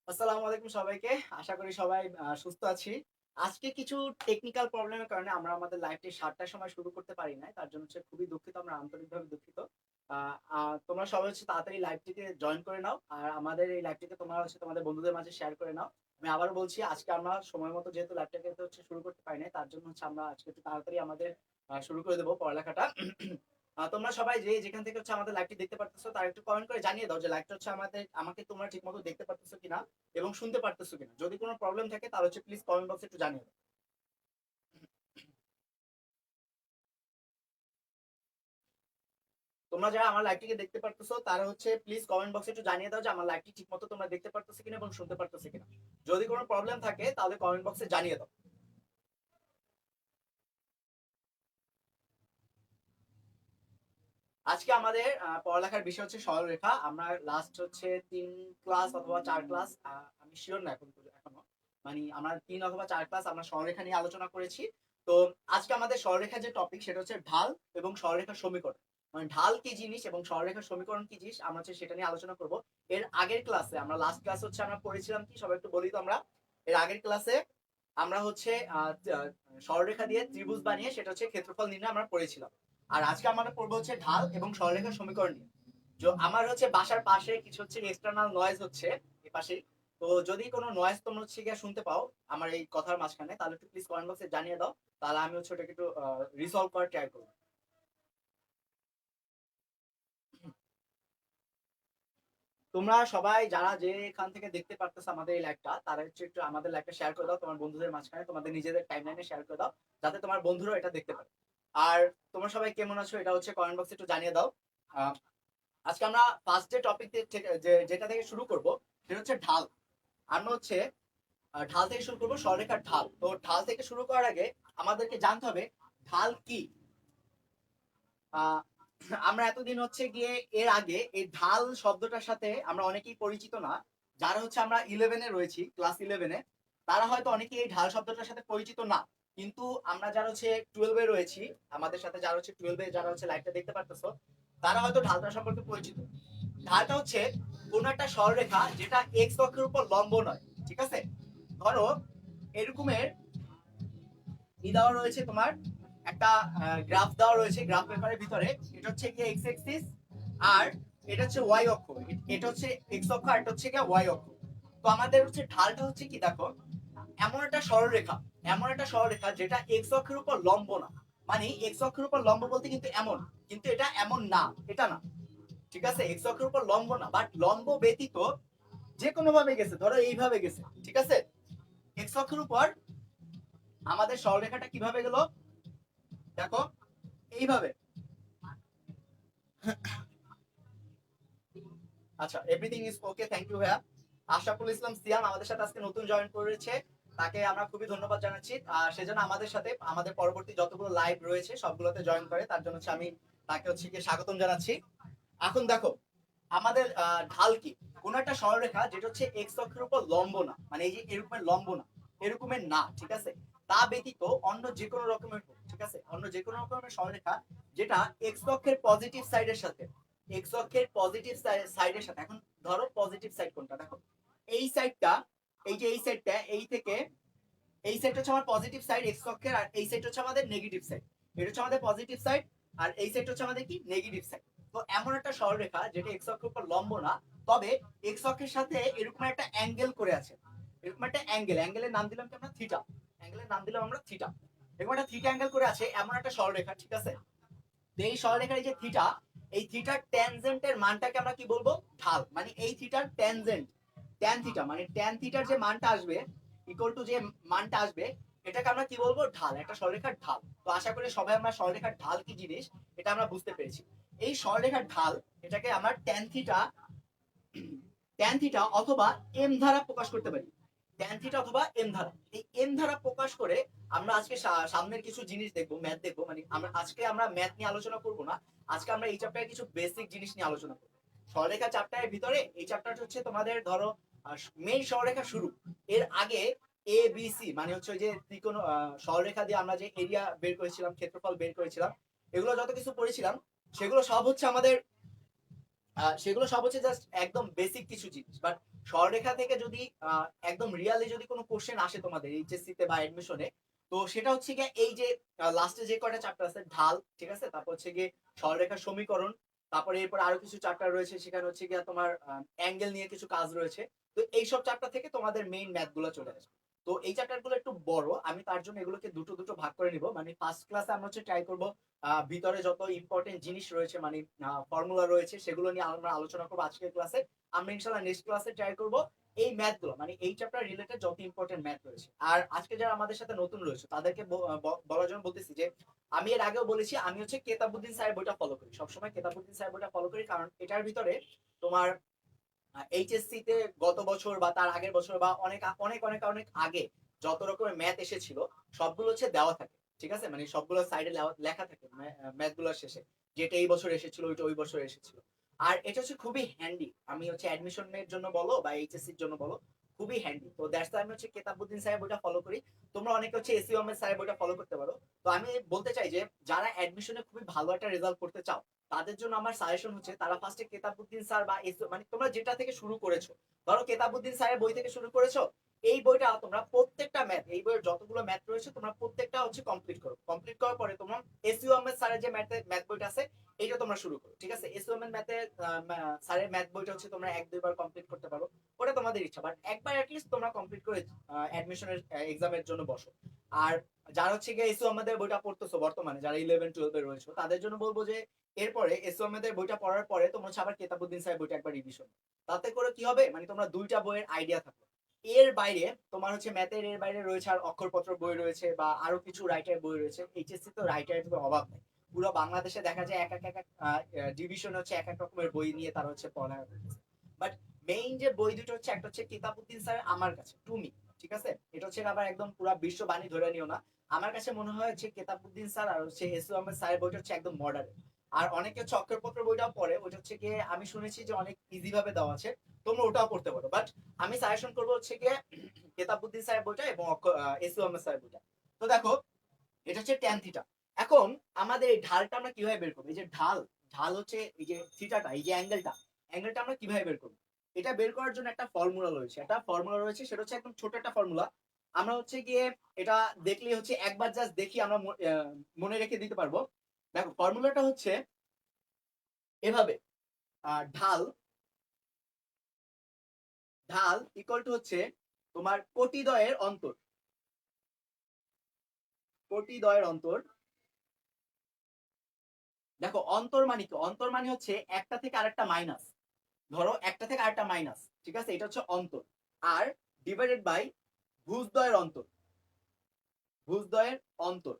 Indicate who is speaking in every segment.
Speaker 1: আসসালামু আলাইকুম সবাইকে। আশা করি সবাই সুস্থ আছি। আজকে কিছু টেকনিক্যাল প্রবলেমের কারণে আমরা আমাদের লাইভটি ৭ টার সময় শুরু করতে পারি নাই। তার জন্য খুবই দুঃখিত। আমরা আন্তরিকভাবে দুঃখিত। আ আ তোমরা সবাই তাড়াতাড়ি লাইভটিতে জয়েন করে নাও। আর আমাদের এই লাইভটিকে তোমরা তোমাদের বন্ধুদের মাঝে শেয়ার করে নাও। আমি আবারও বলছি আজকে আমরা সময় মতো যেহেতু লাইভটাকে শুরু করতে পারি নাই, তার জন্য আমরা আজকে একটু তাড়াতাড়ি আমাদের শুরু করে দেব পড়ালেখাটা। তোমরা সবাই যে যেখান থেকে আমাদের লাইভটি দেখতে পারতেছো তারা একটু কমেন্ট করে জানিয়ে দাও যে লাইভটা আমাকে তোমরা ঠিকমতো দেখতে পারতেছো কিনা এবং শুনতে পারতেছো কিনা। যদি কোনো প্রবলেম থাকে তাহলে প্লিজ কমেন্ট বক্সে একটু জানিয়ে দাও। তোমরা যারা আমার লাইভটিকে দেখতে পারতেছো তারা প্লিজ কমেন্ট বক্সে একটু জানিয়ে দাও যে আমার লাইভটি ঠিকমতো তোমরা দেখতে পারতেছো কিনা এবং শুনতে পারতেছো কিনা। যদি কোনো প্রবলেম থাকে তাহলে কমেন্ট বক্সে জানিয়ে দাও। আজকে আমাদের পড়ালেখার বিষয় সরলরেখা। আমরা লাস্ট ৩ ক্লাস অথবা ৪ ক্লাস, আমি শিওর না এখনো, মানে আমরা ৩ অথবা ৪ ক্লাস আমরা সরলরেখা নিয়ে আলোচনা করেছি। তো আজকে আমাদের সরলরেখার যে টপিক সেটা ঢাল এবং সরলরেখার সমীকরণ। মানে ঢাল কি জিনিস এবং সরলরেখার সমীকরণ কি জিনিস আমরা সেটা নিয়ে আলোচনা করব। এর আগের ক্লাসে আমরা লাস্ট ক্লাস আমরা পড়েছিলাম কি, সবাই একটু বলি তো আমরা। এর আগের ক্লাসে আমরা সরলরেখা দিয়ে ত্রিভুজ বানিয়ে সেটা ক্ষেত্রফল নির্ণয় আমরা পড়েছিলাম। আর আজকে আমরা পড়বো ঢাল এবং সরলরেখার সমীকরণ নিয়ে। আমার বাসার পাশে কিছু এক্সটার্নাল নয়েজ হচ্ছে এই পাশে। তো যদি কোনো নয়েজ তোমরা গিয়ে শুনতে পাও আমার এই কথার মাঝখানে, তাহলে একটু প্লিজ কমেন্ট বক্সে জানিয়ে দাও। তাহলে আমি ওটাকে একটু রিসলভ করার ট্রাই করবো। তোমরা সবাই যারা যে এখান থেকে দেখতে পারতেছো আমাদের এই লাইভটা, তারা একটু আমাদের লাইভটা শেয়ার করে দাও তোমার বন্ধুদের মাঝখানে, তোমাদের নিজেদের টাইমলাইনে শেয়ার করে দাও, যাতে তোমার বন্ধুরাও এটা দেখতে পারে। আর তোমরা সবাই কেমন আছো এটা কমেন্ট বক্সে একটু জানিয়ে দাও। আজকে আমরা ফার্স্ট যে টপিক যেটা থেকে শুরু করব সেটা ঢাল। আমরা ঢাল থেকে শুরু করবো, সরলরেখার ঢাল। তো ঢাল থেকে শুরু করার আগে আমাদেরকে জানতে হবে ঢাল কি। আমরা এতদিন গিয়ে এর আগে এই ঢাল শব্দটার সাথে আমরা অনেকেই পরিচিত না। যারা আমরা 11-এ রয়েছি, ক্লাস 11-এ, তারা হয়তো অনেকেই এই ঢাল শব্দটার সাথে পরিচিত না। কিন্তু আমরা যারা 12-এ রয়েছি, আমাদের সাথে যারা 12-এ যারা লাইভটা দেখতে পারতেছো, তারা হয়তো ঢালটা সম্পর্কে পরিচিত। ঢালটা কোন একটা সরলরেখা যেটা এক্স অক্ষের উপর লম্ব নয়। ঠিক আছে, ধরো এরকমের দেওয়া রয়েছে তোমার একটা গ্রাফ দেওয়া রয়েছে গ্রাফ পেপারের ভিতরে। এটা কি এক্স অ্যাক্সিস, আর এটা ওয়াই অক্ষ। এটা এক্স অক্ষ আর এটা ওয়াই অক্ষ। তো আমাদের ঢালটা কি, দেখো এমন একটা সরলরেখা, এমন একটা সরলরেখা যেটা এক্স অক্ষের উপর লম্ব না। মানে এক্স অক্ষের উপর লম্ব বলতে কিন্তু এমন, কিন্তু এটা এমন না, এটা না। ঠিক আছে, এক্স অক্ষের উপর লম্ব না, বাট লম্ব ব্যতীত যে কোনো ভাবে গেছে, ধরো এইভাবে গেছে। ঠিক আছে, এক্স অক্ষের উপর আমাদের সরলরেখাটা কিভাবে গেল, দেখো এইভাবে। আচ্ছা, everything is okay, thank you ভাইয়া। আশরাফুল ইসলাম সিয়াম আমাদের সাথে আজকে নতুন জয়েন করেছে, তাকে আমরা খুবই ধন্যবাদ জানাচ্ছি। সেজন্য আমাদের সাথে আমাদের পরবর্তী যতগুলো লাইভ রয়েছে সবগুলোতে জয়েন করে, তার জন্য আমি তাকে স্বাগতম জানাচ্ছি। এখন দেখো আমাদের ঢাল কি, কোন একটা সরলরেখা যেটা এক্স অক্ষের উপর লম্ব না, মানে এই যে এরকমের লম্ব না, এরকমের না। ঠিক আছে, তা ব্যতীত অন্য যে কোনো রকমের, ঠিক আছে, অন্য যে কোনো রকমের সরলরেখা যেটা এক্স অক্ষের পজিটিভ সাইডের সাথে, এক্স অক্ষের পজিটিভ সাইডের সাথে, এখন ধরো পজিটিভ সাইড কোনটা, দেখো এই সাইডটা, এই যে এই সাইডটা, এই থেকে এই সাইড আমার পজিটিভ সাইড এক্স অক্ষের, আর এই সাইড আমাদের নেগেটিভ সাইড। এটা আমাদের পজিটিভ সাইড, আর এই সাইড আমাদের কি, নেগেটিভ সাইড। তো এমন একটা সরলরেখা যেটা এক্স অক্ষের উপর লম্ব না, তবে এক্স অক্ষের সাথে এরকম একটা অ্যাঙ্গেল করে আছে। এরকম একটা অ্যাঙ্গেলের নাম দিলাম কি আমরা থিটা, অ্যাঙ্গেলের নাম দিলাম আমরা থিটা। এরকম একটা থিটা অ্যাঙ্গেল করে আছে এমন একটা সরলরেখা। ঠিক আছে, তো এই সরলরেখার যে থিটা, এই থিটার ট্যানজেন্টের মানটাকে আমরা কি বলবো, ঢাল। মানে এই থিটার ট্যানজেন্ট, ট্যান থিটা, মানে ট্যান থিটার যে মানটা আসবে, ইকুয়াল টু যে মানটা আসবে, এটাকে আমরা কি বলবো, ঢাল, একটা সরলরেখার ঢাল। তো আশা করি সবাই আমরা সরলরেখার ঢাল কি জিনিস এটা আমরা বুঝতে পেরেছি। এই সরলরেখার ঢাল এটাকে আমরা ট্যান থিটা অথবা এম দ্বারা প্রকাশ করতে পারি। ট্যান থিটা অথবা এম ধারা, এই এম ধারা প্রকাশ করে আমরা আজকে সামনের কিছু জিনিস দেখবো, ম্যাথ দেখবো। মানে আমরা ম্যাথ নিয়ে আলোচনা করব না, আজকে আমরা এই চ্যাপ্টারে কিছু বেসিক জিনিস নিয়ে আলোচনা করব। সরলরেখা চ্যাপ্টারের ভিতরে এই চ্যাপ্টারটা তোমাদের ধরো মেইন সরলরেখা শুরু, এর আগে এ বি সি মানে ওই যে ত্রিকোণ, সরলরেখা দিয়ে আমরা যে এরিয়া বের করেছিলাম, ক্ষেত্রফল বের করেছিলাম, এগুলো যত কিছু পড়েছিলাম সেগুলো সব আমাদের, সেগুলো সব জাস্ট একদম বেসিক কিছু জিনিস। বাট সরলরেখা থেকে যদি একদম রিয়ালি যদি কোনো কোশ্চেন আসে তোমাদের এইচএসসি তে বা অ্যাডমিশনে, তো সেটা হচ্ছে গিয়ে এই যে লাস্টে যে কয়টা চ্যাপ্টার আছে, ঢাল, ঠিক আছে, তারপর হচ্ছে গিয়ে সরলরেখার সমীকরণ, তারপরে এরপর আরো কিছু চ্যাপ্টার রয়েছে, সেখানে হচ্ছে গিয়ে তোমার অ্যাঙ্গেল নিয়ে কিছু কাজ রয়েছে। তো এইসব চ্যাপ্টার থেকে তোমাদের মেইন ম্যাথ গুলো চলে আসবে। তো এই চ্যাপ্টার গুলো একটু বড়, আমি তার জন্য এগুলোকে দুটো দুটো ভাগ করে নিব। মানে ফার্স্ট ক্লাসে আমরা হচ্ছে ট্রাই করব ভিতরে যত ইম্পর্টেন্ট জিনিস রয়েছে, মানে ফর্মুলা রয়েছে, সেগুলো নিয়ে আমরা আলোচনা করবো আজকের ক্লাসে। আমরা ইনশাল্লাহ নেক্সট ক্লাসে ট্রাই করব এই ম্যাথ গুলো, মানে এই চ্যাপ্টার রিলেটেড যত ইম্পর্টেন্ট ম্যাথ রয়েছে। আর আজকে যারা আমাদের সাথে নতুন রয়েছে তাদেরকে বলার জন্য বলতেছি যে আমি এর আগেও বলেছি, আমি হচ্ছে কেতাবুদ্দিন স্যারের বইটা ফলো করি, সবসময় কেতাবুদ্দিন স্যারের বইটা ফলো করি, কারণ এটার ভিতরে তোমার এইচএসসি তে গত বছর বা তার আগের বছর বা অনেক অনেক অনেক অনেক আগে যত রকমের ম্যাথ এসেছিল সবগুলো হচ্ছে দেওয়া থাকে, ঠিক আছে, মানে সবগুলো সাইডে লেখা থাকে ম্যাথ গুলোর শেষে, যেটা এই বছর এসেছিল ওইটা ওই বছর এসেছিল। আর এটা হচ্ছে খুবই হ্যান্ডি, আমি হচ্ছে অ্যাডমিশনের জন্য বলো বা এইচএসসির জন্য বলো, খুবই হ্যান্ডি। তো দ্যাটস আমি হচ্ছে কেতাবুদ্দিন সাহেব বইটা ফলো করি। তোমরা অনেকে হচ্ছে এসি আহমেদ সাহেব বইটা ফলো করতে পারো। তো আমি বলতে চাই যে যারা অ্যাডমিশনে খুবই ভালো একটা রেজাল্ট করতে চাও, তাদের জন্য আমার সাজেশন হচ্ছে তারা ফার্স্টে কেতাবুদ্দিন স্যার বা মানে তোমরা যেটা থেকে শুরু করেছো, ধরো কেতাবুদ্দিন স্যারের বই থেকে শুরু করেছো, এই বইটা তোমরা প্রত্যেকটা ম্যাথ, এই বইয়ের যতগুলো ম্যাথ রয়েছে তোমরা প্রত্যেকটা হচ্ছে কমপ্লিট করো। কমপ্লিট করার পরে তোমরা এসইউ আহমেদ স্যারের যে ম্যাথ বইটা আছে এইটা তোমরা শুরু করো, ঠিক আছে। এসইউ আহমেদ স্যারের ম্যাথ বইটা হচ্ছে তোমরা এক দুইবার কমপ্লিট করতে পারো, ওটা তোমাদের ইচ্ছা, বাট একবার অ্যাটলিস্ট তোমরা কমপ্লিট করে অ্যাডমিশনের এক্সামের জন্য বসো। আর যারা হচ্ছে গিয়ে এসইউ আহমেদের বইটা পড়তেছো বর্তমানে, যারা 11-12 রয়েছে, তাদের জন্য বলবো যে এরপরে এসইউ আহমেদের বইটা পড়ার পরে তোমরা হচ্ছে আবার কেতাবুদ্দিন স্যারের বইটা একবার রিভিশন, তাতে করে কি হবে, মানে তোমরা দুইটা বইয়ের আইডিয়া থাকবে। এর বাইরে তোমার হচ্ছে ম্যাথের এর বাইরে রয়েছে আর অক্ষরপত্র বই রয়েছে বা আরো কিছু রাইটার বই রয়েছে। এইচএসসি তো রাইটারের তো অভাব নেই, পুরো বাংলাদেশে দেখা যায় এক এক ডিভিশন হচ্ছে এক এক রকমের বই নিয়ে তারা হচ্ছে পড়াশোনা করতেছে। বাট মেইন যে বই দুটো হচ্ছে, একটা হচ্ছে কিতাবুদ্দিন স্যার আমার কাছে টু মি, ঠিক আছে, এটা হচ্ছে আবার একদম পুরো বিশ্ববাণী ধরে নিও না, আমার কাছে মনে হয় হচ্ছে কেতাবুদ্দিন স্যার আর হচ্ছে এসু আহমেদ স্যারের বইটা হচ্ছে একদম মডার্ন। আর অনেকে হচ্ছে অক্ষরপত্র বইটাও পড়ে, ওটা হচ্ছে গিয়ে আমি শুনেছি যে অনেক ইজি ভাবে দেওয়া আছে, তোমরা ওটাও পড়তে পারো। বাট আমি সাজেশন করবো হচ্ছে গিয়ে কেতাবুদ্দিন স্যারের বইটা এবং এসু আহমেদ স্যারের বইটা। তো দেখো, এটা হচ্ছে ট্যান থিটা। এখন আমাদের এই ঢালটা আমরা কিভাবে বের করবো, এই যে ঢাল, ঢাল হচ্ছে এই যে থিটাটা, এই যে অ্যাঙ্গেলটা, অ্যাঙ্গেলটা আমরা কিভাবে বের করবো, এটা বের করার জন্য একটা ফর্মুলা রয়েছে, একটা ফর্মুলা রয়েছে, সেটা হচ্ছে একদম ছোট একটা ফর্মুলা। আমরা হচ্ছে গিয়ে এটা দেখলে হচ্ছে একবার জাস্ট দেখি আমরা মনে রেখে দিতে পারবো। দেখো ফর্মুলাটা হচ্ছে এভাবে, ঢাল, ঢাল ইকুয়াল টু হচ্ছে তোমার কোটিদ্বয়ের অন্তর, কোটিদ্বয়ের অন্তর। দেখো অন্তর মানে কি, অন্তর মানে হচ্ছে একটা থেকে আরেকটা মাইনাস, ধরো একটা থেকে আরেকটা মাইনাস, ঠিক আছে, এটা হচ্ছে অন্তর। আর ডিভাইডেড বাই ভুজদ্বয়ের অন্তর, ভুজদ্বয়ের অন্তর।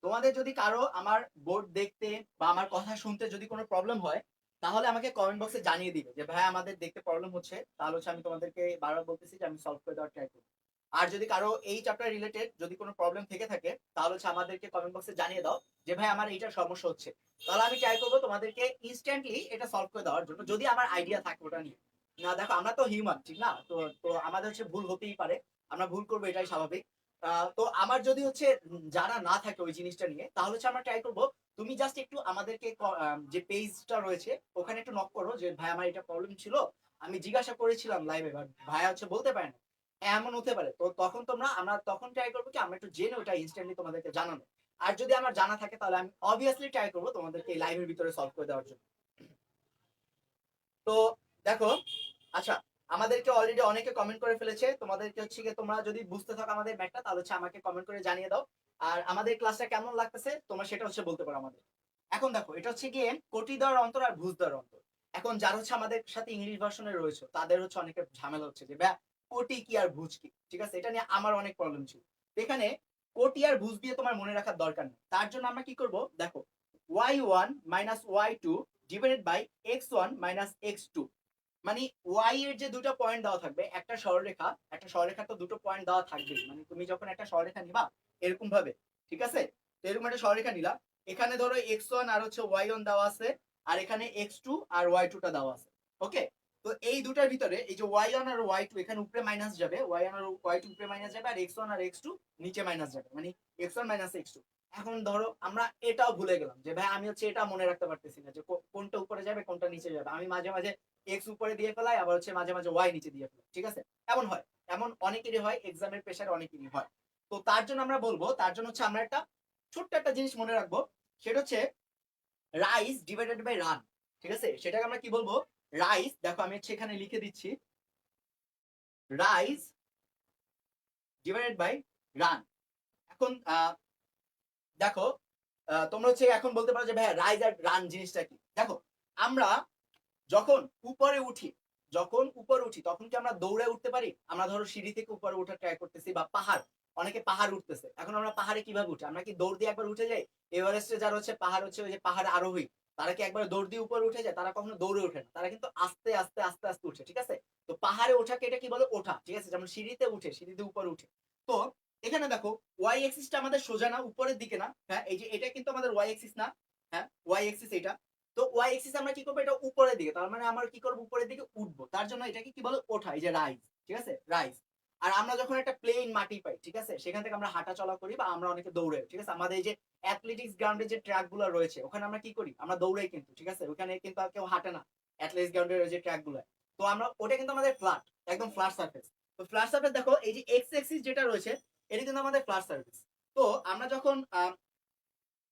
Speaker 1: তোমাদের যদি কারো আমার বোর্ড দেখতে বা আমার কথা শুনতে যদি কোনো প্রবলেম হয়, তাহলে আমাকে কমেন্ট বক্সে জানিয়ে দিবে যে ভাই আমাদের দেখতে প্রবলেম হচ্ছে, তাহলে হচ্ছে আমি তোমাদেরকে বারবার বলতেছি যে আমি সলভ করে দেওয়ার ট্রাই করবো। আর যদি কারো এই চ্যাপ্টার রিলেটেড যদি কোনো প্রবলেম থেকে থাকে, তাহলে হচ্ছে আমাদেরকে কমেন্ট বক্সে জানিয়ে দাও যে ভাই আমার এইটার সমস্যা হচ্ছে, তাহলে আমি ট্রাই করবো তোমাদেরকে ইনস্ট্যান্টলি এটা সলভ করে দেওয়ার জন্য, যদি আমার আইডিয়া থাকে ওটা নিয়ে। না দেখো আমরা তো হিউম্যান, ঠিক না, তো তো আমাদের হচ্ছে ভুল হতেই পারে, আমরা ভুল করবো, এটাই স্বাভাবিক। তো আমার যদি হচ্ছে জানা না থাকে ওই জিনিসটা নিয়ে, তাহলে হচ্ছে আমরা ট্রাই করবো, তুমি জাস্ট একটু আমাদেরকে যে পেজটা রয়েছে ওখানে একটু নক করো যে ভাই আমার এটা প্রবলেম ছিল, আমি জিজ্ঞাসা করেছিলাম লাইভে, বাট ভাই হচ্ছে বলতে পারে না, এমন হতে পারে। তো তখন আমরা তখন ট্রাই করবো কি আমরা একটু জেনে ওটা ইনস্ট্যান্টলি তোমাদেরকে জানানো। আর যদি আমার জানা থাকে তাহলে আমি অবভিয়াসলি ট্রাই করবো তোমাদেরকে এই লাইভের ভিতরে সলভ করে দেওয়ার জন্য। তো দেখো, আচ্ছা, আমাদেরকে অলরেডি অনেকে কমেন্ট করে ফেলেছে, তোমাদেরকে হচ্ছে কি তোমরা যদি বুঝতে থাকো আমাদের ম্যাথটা, তাহলে হচ্ছে আমাকে কমেন্ট করে জানিয়ে দাও। আর আমাদের ক্লাসটা কেমন লাগতেছে তোমরা সেটা হচ্ছে বলতে পারো আমাদের। এখন দেখো এটা হচ্ছে গিয়ে কোটি দেওয়ার অন্তর আর ভুজ দেওয়ার অন্তর। এখন যারা হচ্ছে আমাদের সাথে ইংলিশ ভার্সনে রয়েছে তাদের হচ্ছে অনেকের ঝামেলা হচ্ছে যে কোটি কি আর ভুজ কি, ঠিক আছে, এটা নিয়ে আমার অনেক প্রবলেম ছিল। এখানে কোটি আর ভুজ দিয়ে তোমার মনে রাখার দরকার নেই, তার জন্য আমরা কি করব, দেখো y1 minus y2 divided by x1 minus x2। মানে ওয়াই এর যে দুটো পয়েন্ট দেওয়া থাকবে, একটা সরলরেখা, একটা সরলরেখা তো দুটো পয়েন্ট দেওয়া থাকবে, মানে তুমি যখন একটা সরলরেখা নিবা এরকম ভাবে, ঠিক আছে, তো এরকম একটা সরলরেখা নিলা, এখানে ধরো x1 আর হচ্ছে y1 দেওয়া আছে, আর এখানে x2 আর y2 টা দেওয়া আছে, ওকে। তো এই দুটার ভিতরে এই যে y1 আর y2 এখানে উপরে মাইনাস যাবে, y1 আর y2 উপরে মাইনাস যাবে, আর x1 আর x2 নিচে মাইনাস যাবে, মানে x1 মাইনাস x2। এখন ধরো আমরা এটাও ভুলে গেলাম যে ভাই আমি হচ্ছে এটা মনে রাখতে পারতেছি না যে কোনটা উপরে যাবে কোনটা নিচে যাবে। আমি মাঝে মাঝে x উপরে দিয়ে ফেলাই, আবার হচ্ছে মাঝে মাঝে y নিচে দিয়ে ফেলাই, ঠিক আছে? এমন হয়, এমন অনেকেরই হয়, এক্সামের প্রেশারে অনেকেরই হয়। তো তার জন্য আমরা বলবো, তার জন্য হচ্ছে আমরা একটা ছোট্ট একটা জিনিস মনে রাখবো, সেটা হচ্ছে রাইস ডিভাইডেড বাই রান। ঠিক আছে, সেটাকে আমরা কি বলবো? রাইস, দেখো আমি হচ্ছে এখানে লিখে দিচ্ছি, রাইস ডিভাইডেড বাই রান। এখন দেখো তোমরা হচ্ছে এখন বলতে পারো যে ভাই রাইজ আর রান জিনিসটা কি। দেখো আমরা যখন উপরে উঠি, তখন কি আমরা দৌড়ে উঠতে পারি? আমরা ধরো সিঁড়ি থেকে উপরে উঠার ট্রাই করতেছি, বা পাহাড়, অনেকে পাহাড় উঠতেছে, এখন আমরা পাহাড়ে কিভাবে উঠি? আমরা কি দৌড় দিয়ে একবার উঠে যাই? এভারেস্টে যারা হচ্ছে পাহাড় হচ্ছে ওই যে পাহাড় আরোহী, তারা কি একবার দৌড় দিয়ে উপরে উঠে যায়? তারা কখনো দৌড়ে ওঠে না, তারা কিন্তু আস্তে আস্তে আস্তে আস্তে উঠে, ঠিক আছে? তো পাহাড়ে ওঠাকে এটা কি বলে? ওঠা, ঠিক আছে? যেমন সিঁড়িতে উঠে, সিঁড়িতে উপরে উঠে। তো এখানে দেখো ওয়াই এক্সিসটা আমাদের সোজা না, উপরের দিকে না, হ্যাঁ এই যে এটা কিন্তু আমাদের ওয়াই এক্সিস না, হ্যাঁ ওয়াই এক্সিস এটা। তো ওয়াই এক্সিস আমরা কি করবো? এটা উপরের দিকে, তার মানে আমরা কি করবো? উপরের দিকে উঠবো, তার জন্য এটাকে কি বলে? ওঠা, এই যে রাইজ, ঠিক আছে? রাইজ। আর আমরা যখন একটা প্লেন মাটি পাই, ঠিক আছে, সেখান থেকে আমরা হাঁটা চলা করি, বা আমরা অনেকে দৌড়ে, ঠিক আছে? আমাদের এই যে অ্যাথলেটিক্স গ্রাউন্ডের যে ট্র্যাক গুলো রয়েছে, ওখানে আমরা কি করি? আমরা দৌড়াই কিন্তু, ঠিক আছে? ওখানে কিন্তু আর কেউ হাঁটে না, অ্যাথলেটিক্স গ্রাউন্ডের যে ট্র্যাক গুলো। তো আমরা ওটা কিন্তু আমাদের ফ্ল্যাট, একদম ফ্ল্যাট সার্ফেস। তো ফ্ল্যাট সার্ফেস দেখো এই যে এক্স এক্সিস যেটা রয়েছে, এটা কিন্তু আমাদের ফ্ল্যাট সার্ফেস। তো আমরা যখন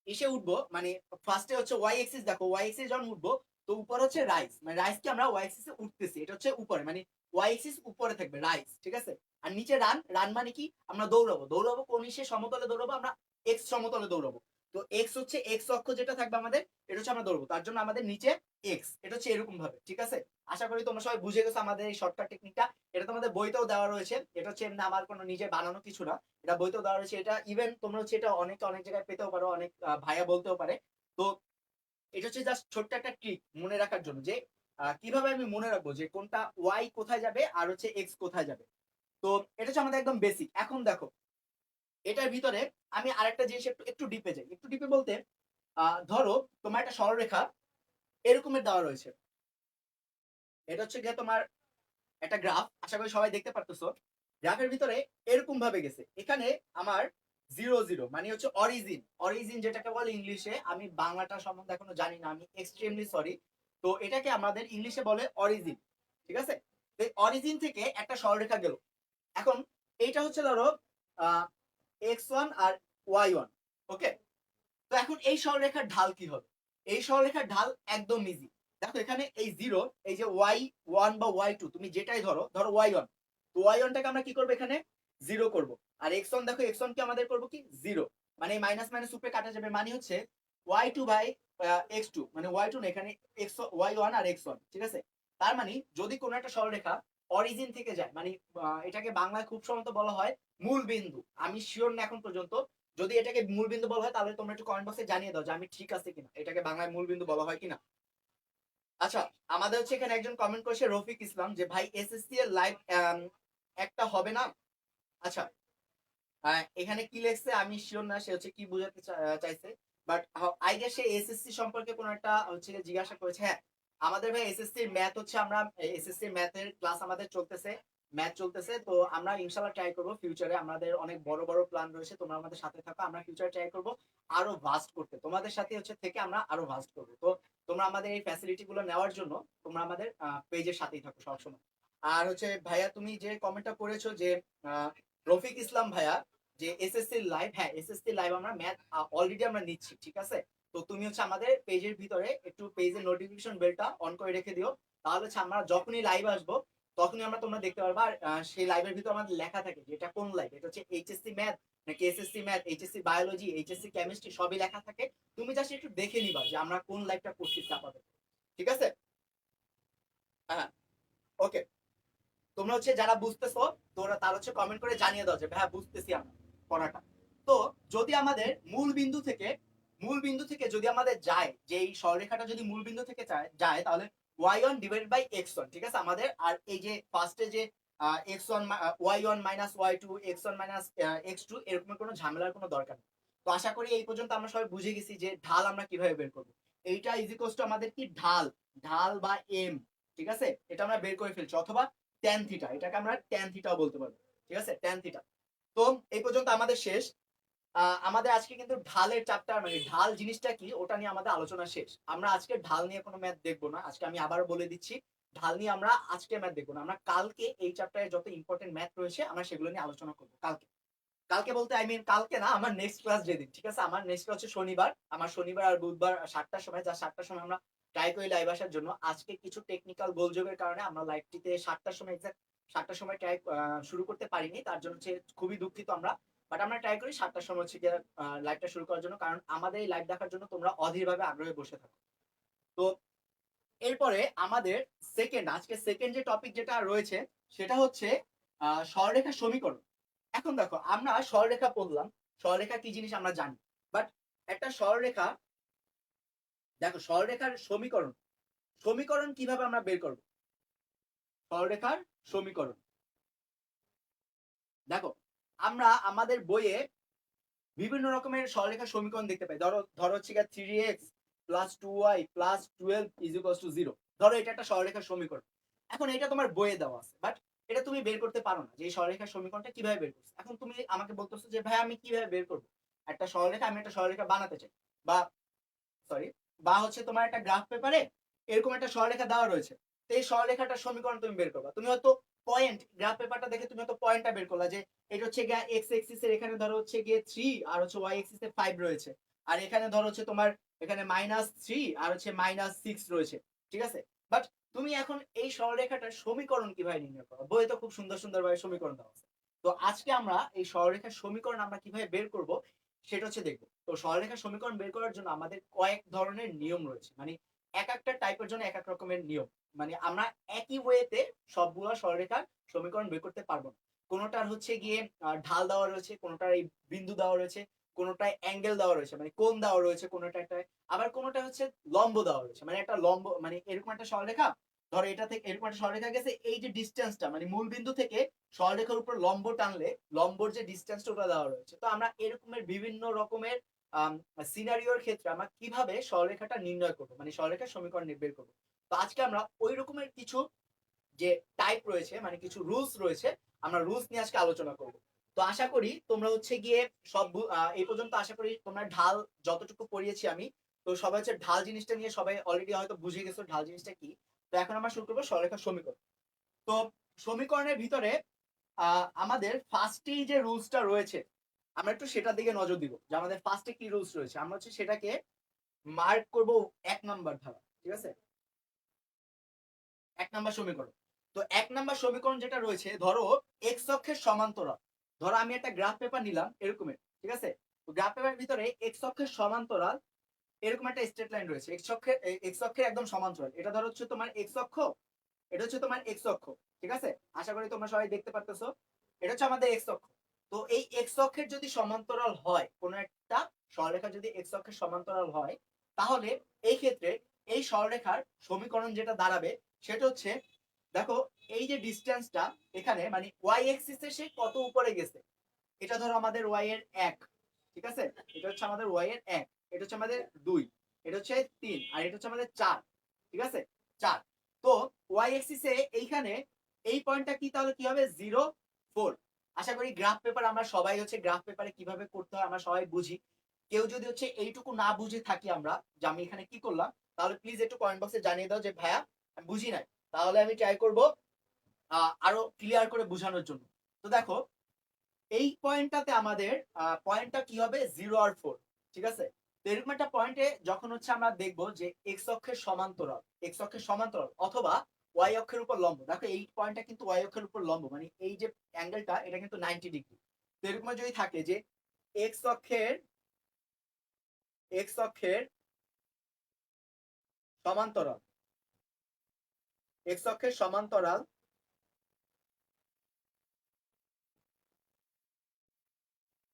Speaker 1: এসে উঠবো, মানে ফার্স্টে হচ্ছে ওয়াই এক্সিস, দেখো ওয়াই এক্সিস যখন উঠবো, তো উপর হচ্ছে রাইস, মানে রাইস কি আমরা ওয়াই এক্সিসে উঠতেছি, এটা হচ্ছে উপরে, মানে ওয়াই এক্সিস উপরে থাকবে, রাইস, ঠিক আছে? আর নিচে রান, রান মানে কি? আমরা দৌড়াবো, দৌড়াবো কোন হিসেবে? সমতলে দৌড়াবো আমরা, এক্স সমতলে দৌড়াবো। তো এক্স হচ্ছে এক্স অক্ষ যেটা থাকবে আমাদের, এটা হচ্ছে আমরা দৌড়বো, তার জন্য আমাদের নিচে এক্স, এটা হচ্ছে এরকম ভাবে, ঠিক আছে? আশা করি তোমরা সবাই বুঝে গেছো আমাদের এই শর্টকাট টেকনিকটা। এটা তোমাদের বইতেও দেওয়া রয়েছে, এটা হচ্ছে এমনি আমার কোনো নিজে বানানো কিছু না, এটা বইতেও দেওয়া রয়েছে। এটা ইভেন তোমরা হচ্ছে এটা অনেক অনেক জায়গায় পেতেও পারো, অনেক ভাইয়া বলতেও পারে। তো এটা হচ্ছে জাস্ট ছোট্ট একটা ট্রিক মনে রাখার জন্য, যে কিভাবে আমি মনে রাখবো যে কোনটা ওয়াই কোথায় যাবে আর হচ্ছে এক্স কোথায় যাবে। তো এটা হচ্ছে আমাদের একদম বেসিক। এখন দেখো এটার ভিতরে আমি আরেকটা জিনিস একটু একটু ডিপে যাই, একটু ডিপে বলতে ধরো তোমার একটা সরলরেখা এরকমের দেওয়া রয়েছে, এটা হচ্ছে গিয়ে তোমার একটা গ্রাফ, আশা করি সবাই দেখতে পারতেছো। গ্রাফের ভিতরে এরকম ভাবে গেছে, এখানে আমার 0 0 মানে হচ্ছে অরিজিন, অরিজিন যেটাকে বলে ইংলিশে, আমি বাংলাটা সম্বন্ধে এখনো জানি না, আমি এক্সট্রিমলি সরি। তো এটাকে আমাদের ইংলিশে বলে অরিজিন, ঠিক আছে? তো অরিজিন থেকে একটা সরলরেখা গেল। এখন এইটা হচ্ছে ধরো x1 আর y1, ওকে? তো এখন এই সরলরেখার ঢাল কি হবে? এই সরলরেখার ঢাল একদম ইজি। দেখো এখানে এই জিরো, এই যে y1 বা y2 তুমি যেটাই ধরো, ধরো y1, তো y1টাকে আমরা কি করবো? এখানে জিরো করব। আর x1, দেখো x1 কি আমাদের করবো কি? জিরো। মানে মাইনাস মাইনাস উপরে কাটা যাবে, মানে হচ্ছে y2 বাই x2, মানে y2 না, এখানে y1 আর x1, ঠিক আছে? তার মানে যদি কোনো একটা সরলরেখা অরিজিন থেকে যায়, মানে এটাকে বাংলায় খুব সম্ভবত বলা হয় মূল বিন্দু, আমি শিওর না এখন পর্যন্ত। যদি এটাকে মূল বিন্দু বলা হয়, তাহলে তোমরা একটু কমেন্ট বক্সে জানিয়ে দাও যে আমি ঠিক আছে কিনা, এটাকে বাংলায় মূল বিন্দু বলা হয় কিনা। আচ্ছা, আমাদের হচ্ছে এখানে একজন কমেন্ট করেছে রফিক ইসলাম, যে ভাই এসএসসি এর লাইভ একটা হবে না? আচ্ছা, এখানে কি লেখছে আমি শিওর না, সে হচ্ছে কি বোঝাতে চাইছে, but I guess say SSC সম্পর্কে কোনো একটা হচ্ছে জিজ্ঞাসা করেছে। হ্যাঁ, আমাদের ভাই এসএসসি ম্যাথ হচ্ছে, আমরা এসএসসি ম্যাথের ক্লাস আমাদের চলতেছে, ম্যাথ চলতেছে। তো আমরা ইনশাআল্লাহ ট্রাই করব ফিউচারে, আমাদের অনেক বড় বড় প্ল্যান রয়েছে, তোমরা আমাদের সাথে থাকো, আমরা ফিউচারে ট্রাই করব আরো ভাস্ট করতে, তোমাদের সাথে হচ্ছে থেকে আমরা আরো ভাস্ট করব। তো তোমরা আমাদের এই ফ্যাসিলিটি গুলো নেওয়ার জন্য তোমরা আমাদের পেজের সাথেই থাকো সবসময়। আর হচ্ছে ভাইয়া তুমি যে কমেন্টটা করেছো যে রফিক ইসলাম ভাইয়া, যে এসএসসি লাইভ, হ্যাঁ এসএসসি লাইভ আমরা ম্যাথ অলরেডি আমরা নিচ্ছি, ঠিক আছে? তো তুমি হচ্ছে আমাদের পেজের ভিতরে একটু পেজের নোটিফিকেশন বেলটা অন করে রেখে দিও, তাহলে হচ্ছে আমরা যখনই লাইভ আসবো তখনই আমরা তোমরা দেখতে পারবা। আর সেই লাইভের ভিতরে আমাদের লেখা থাকে যে এটা কোন লাইভ, এটা হচ্ছে এইচএসসি ম্যাথ নাকি SSC math, HSC biology, HSC chemistry, সবই লেখা থাকে। তুমি জাস্ট একটু দেখে নিবা যে আমরা কোন লাইভটা করছি আপাতত, ঠিক আছে? হ্যাঁ, ওকে। তোমরা হচ্ছে যারা বুঝতেছো, তোমরা তার হচ্ছে কমেন্ট করে জানিয়ে দাও যে হ্যাঁ বুঝতেছি আমরা পড়াটা। তো যদি আমাদের মূল বিন্দু থেকে যদি আমাদের যায়, যে এই সরলরেখাটা যদি মূল বিন্দু থেকে যায়, তাহলে y1 ডিভাইডেড বাই x1, ঠিক আছে আমাদের। আর এই যে ফার্স্টে যে x1 y1 minus y2, x1 minus x2, এরকম কোনো ঝামেলার কোনো দরকার নেই। তো আশা করি এই পর্যন্ত আমরা সবাই বুঝে গেছি যে ঢাল আমরা কিভাবে বের করবো। এইটা ইজ ইকুয়ালস টু আমাদের কি ঢাল, ঢাল বা এম, ঠিক আছে, এটা আমরা বের করে ফেলছি, অথবা ট্যান থিটা, এটাকে আমরা ট্যান থিটাও বলতে পারবো। ঠিক আছে, ট্যান থিটা। তো এই পর্যন্ত আমাদের শেষ। আমাদের আজকে কিন্তু ঢালের চ্যাপ্টার, মানে ঢাল জিনিসটা কি ওটা নিয়ে আমাদের আলোচনা শেষ। আমরা আজকে ঢাল নিয়ে কোনো ম্যাথ দেখবো না। আজকে আমি আবারও বলে দিচ্ছি, ঢাল নিয়ে আমরা আজকে ম্যাথ দেখবো না। আমরা কালকে এই চ্যাপ্টারে যত ইম্পর্টেন্ট ম্যাথ রয়েছে আমরা সেগুলো নিয়ে আলোচনা করবো কালকে। কালকে বলতে আই মিন কালকে না, আমার নেক্সট ক্লাস যেদিন, ঠিক আছে, আমার নেক্সট ক্লাস হচ্ছে শনিবার। আমার শনিবার আর বুধবার 7টার সময়, যা 7টার সময় আমরা ট্রাই করি লাইভ আসার জন্য। আজকে কিছু টেকনিক্যাল গোলযোগের কারণে আমরা লাইভটিতে 7টার সময়, এক্সাক্ট 7টার সময় ট্রাই শুরু করতে পারিনি, তার জন্য হচ্ছে খুবই দুঃখিত আমরা। বাট আমরা ট্রাই করি 7টার সময় হচ্ছে গিয়ে লাইভটা শুরু করার জন্য, কারণ আমাদের এই লাইভ দেখার জন্য তোমরা অধীরভাবে আগ্রহে বসে থাকো। তো এরপরে আমাদের আজকে সেকেন্ড যে টপিক যেটা রয়েছে সেটা হচ্ছে সরলরেখার সমীকরণ। এখন দেখো, আমরা সরলরেখা পড়লাম, সরলরেখা কি জিনিস আমরা জানি, বাট একটা সরলরেখা, দেখো সরলরেখার সমীকরণ, সমীকরণ কিভাবে আমরা বের করব? সরলরেখার সমীকরণ, দেখো আমরা আমাদের বইয়ে বিভিন্ন রকমের সরলরেখার সমীকরণ দেখতে পাই। ধরো ধরো হচ্ছে 3x plus 2y plus 12 is equals two 0। ধরো এটা একটা সরলরেখার সমীকরণ। এখন এটা তোমার বইয়ে দেওয়া আছে, বাট এটা তুমি বের করতে পারো না যে এই সরলরেখার সমীকরণটা কিভাবে বের করছো। এখন তুমি আমাকে বলতেছো যে ভাই আমি কিভাবে বের করবো একটা সরলরেখা, আমি একটা সরলরেখা বানাতে চাই, বা সরি, বা হচ্ছে তোমার একটা গ্রাফ পেপারে এরকম একটা সরলরেখা দেওয়া রয়েছে, তো এই সরলরেখাটার সমীকরণ তুমি বের করবা। তুমি হয়তো পয়েন্ট, গ্রাফ পেপারটা দেখে তুমি হয়তো পয়েন্টটা বের করলা, যে এটা হচ্ছে গিয়ে এক্স এক্সিস এর এখানে ধরো হচ্ছে গিয়ে 3 আর হচ্ছে ওয়াই এক্সিস এ 5 রয়েছে, আর এখানে ধরো হচ্ছে তোমার এখানে -3 আর হচ্ছে -6 রয়েছে। ঠিক আছে, বাট তুমি এখন এই সরলরেখাটার সমীকরণ কিভাবে নির্ণয় করবে? বইয়ে তো খুব সুন্দর সুন্দর ভাবে সমীকরণ দেওয়া আছে। তো আজকে আমরা এই সরলরেখার সমীকরণ আমরা কিভাবে বের করব সেটা হচ্ছে দেখবো। তো সরলরেখার সমীকরণ বের করার জন্য আমাদের কয়েক ধরনের নিয়ম রয়েছে, মানে এক একটা টাইপের জন্য এক এক রকমের নিয়ম। মানে আমরা একই ওয়েতে সবগুলো সরলরেখার সমীকরণ বের করতে পারবো না। কোনোটার হচ্ছে গিয়ে ঢাল দেওয়া রয়েছে, কোনোটার এই বিন্দু দেওয়া রয়েছে, কোনোটায় অ্যাঙ্গেল দেওয়া রয়েছে মানে কোণ দেওয়া রয়েছে, কোনোটা একটা, আবার কোনোটা হচ্ছে লম্ব দেওয়া রয়েছে, মানে একটা লম্ব, মানে এরকম একটা সরলরেখা, ধরো এটা থেকে এরকম একটা সরলরেখা গেছে, এই যে ডিসটেন্সটা মানে মূল বিন্দু থেকে সরলরেখার উপর লম্ব টানলে লম্বর যে ডিসটেন্সটা ওটা দেওয়া রয়েছে। তো আমরা এরকমের বিভিন্ন রকমের সিনারিওর ক্ষেত্রে আমরা কিভাবে সরলরেখাটা নির্ণয় করবো, মানে সরলরেখার সমীকরণ বের করবো। তো আজকে আমরা ওই রকমের কিছু যে টাইপ রয়েছে, মানে কিছু রুলস রয়েছে, আমরা রুলস নিয়ে আজকে আলোচনা করব। তো আশা করি তোমরা হচ্ছে গিয়ে সব এই পর্যন্ত আশা করি তোমরা ঢাল যতটুকু পড়িয়েছি আমি, তো সবাই হচ্ছে ঢাল জিনিসটা নিয়ে সবাই অলরেডি হয়তো বুঝে গেছো ঢাল জিনিসটা কি। তো এখন আমরা শুরু করবো সরলরেখার সমীকরণ। তো সমীকরণের ভিতরে আমাদের ফার্স্টেই যে রুলসটা রয়েছে আমরা একটু সেটার দিকে নজর দিব, যে আমাদের ফার্স্টে কি রুলস রয়েছে। আমরা হচ্ছে সেটাকে মার্ক করব 1 নাম্বার ধারা। ঠিক আছে, 1 নাম্বার সমীকরণ। তো 1 নাম্বার সমীকরণ যেটা রয়েছে, ধরো এক্স অক্ষের সমান্তরাল, ধরো আমি একটা গ্রাফ পেপার নিলাম এরকমের, ঠিক আছে, তো গ্রাফ পেপারের ভিতরে এক্স অক্ষের সমান্তরাল এরকম একটা স্ট্রেট লাইন রয়েছে, এক্স অক্ষের একদম সমান্তরাল। এটা ধরো হচ্ছে তোমার এক্স অক্ষ, এটা হচ্ছে তোমার এক্স অক্ষ। ঠিক আছে, আশা করি তোমরা সবাই দেখতে পারতেছো, এটা হচ্ছে আমাদের এক্স অক্ষ। তো এই এক্স অক্ষের যদি সমান্তরাল হয়, কোনো একটা সরলরেখা যদি এক্স অক্ষের সমান্তরাল হয়, তাহলে এই ক্ষেত্রে এই সরলরেখার সমীকরণ যেটা দাঁড়াবে সেটা হচ্ছে, দেখো এই যে ডিসটেন্সটা এখানে, মানে ওয়াই এক্সিসে সে কত উপরে গেছে, এটা ধরো আমাদের ওয়াই এর 1, ঠিক আছে, এটা হচ্ছে আমাদের ওয়াই এর 1, এটা হচ্ছে আমাদের 2, এটা হচ্ছে 3, আর এটা হচ্ছে আমাদের 4। ঠিক আছে, 4। তো ওয়াই এক্সিসে এইখানে এই পয়েন্টটা কি, তাহলে কি হবে 0 4। আশা করি গ্রাফ পেপার আমরা সবাই হচ্ছে গ্রাফ পেপারে কিভাবে করতে হয় আমরা সবাই বুঝি। কেউ যদি হচ্ছে এইটুকু না বুঝে থাকি আমরা, যে আমি এখানে কি করলাম, তাহলে প্লিজ একটু কমেন্ট বক্সে জানিয়ে দাও যে ভাইয়া আমি বুঝি নাই, তাহলে আমি ট্রাই করব আরো ক্লিয়ার করে বোঝানোর জন্য। তো দেখো এই পয়েন্টটাতে আমাদের পয়েন্টটা কি হবে 0 আর 4। ঠিক আছে, তো এরকম একটা পয়েন্টে যখন হচ্ছে আমরা দেখবো যে এক্স অক্ষের সমান্তরাল, এক্স অক্ষের সমান্তরাল অথবা ওয়াই অক্ষের উপর লম্ব, দেখো এই পয়েন্টটা কিন্তু ওয়াই অক্ষের উপর লম্ব, মানে এই যে অ্যাঙ্গেলটা এটা কিন্তু 90 ডিগ্রি। তো এরকম যদি থাকে যে এক্স অক্ষের, এক্স অক্ষের সমান্তরাল, এক্স অক্ষের সমান্তরাল,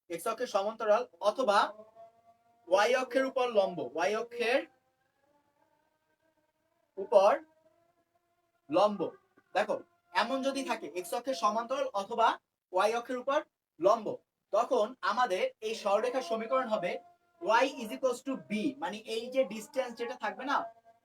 Speaker 1: এক্স অক্ষের সমান্তরাল অথবা ওয়াই অক্ষের উপর লম্ব, ওয়াই অক্ষের উপর লম্ব। দেখো এমন যদি থাকে এক্স অক্ষের সমান্তরাল অথবা ওয়াই অক্ষের উপর লম্ব, তখন আমাদের এই সরলরেখার সমীকরণ হবে y is equals to B, মানে এই যে ডিসটেন্স যেটা থাকবে না,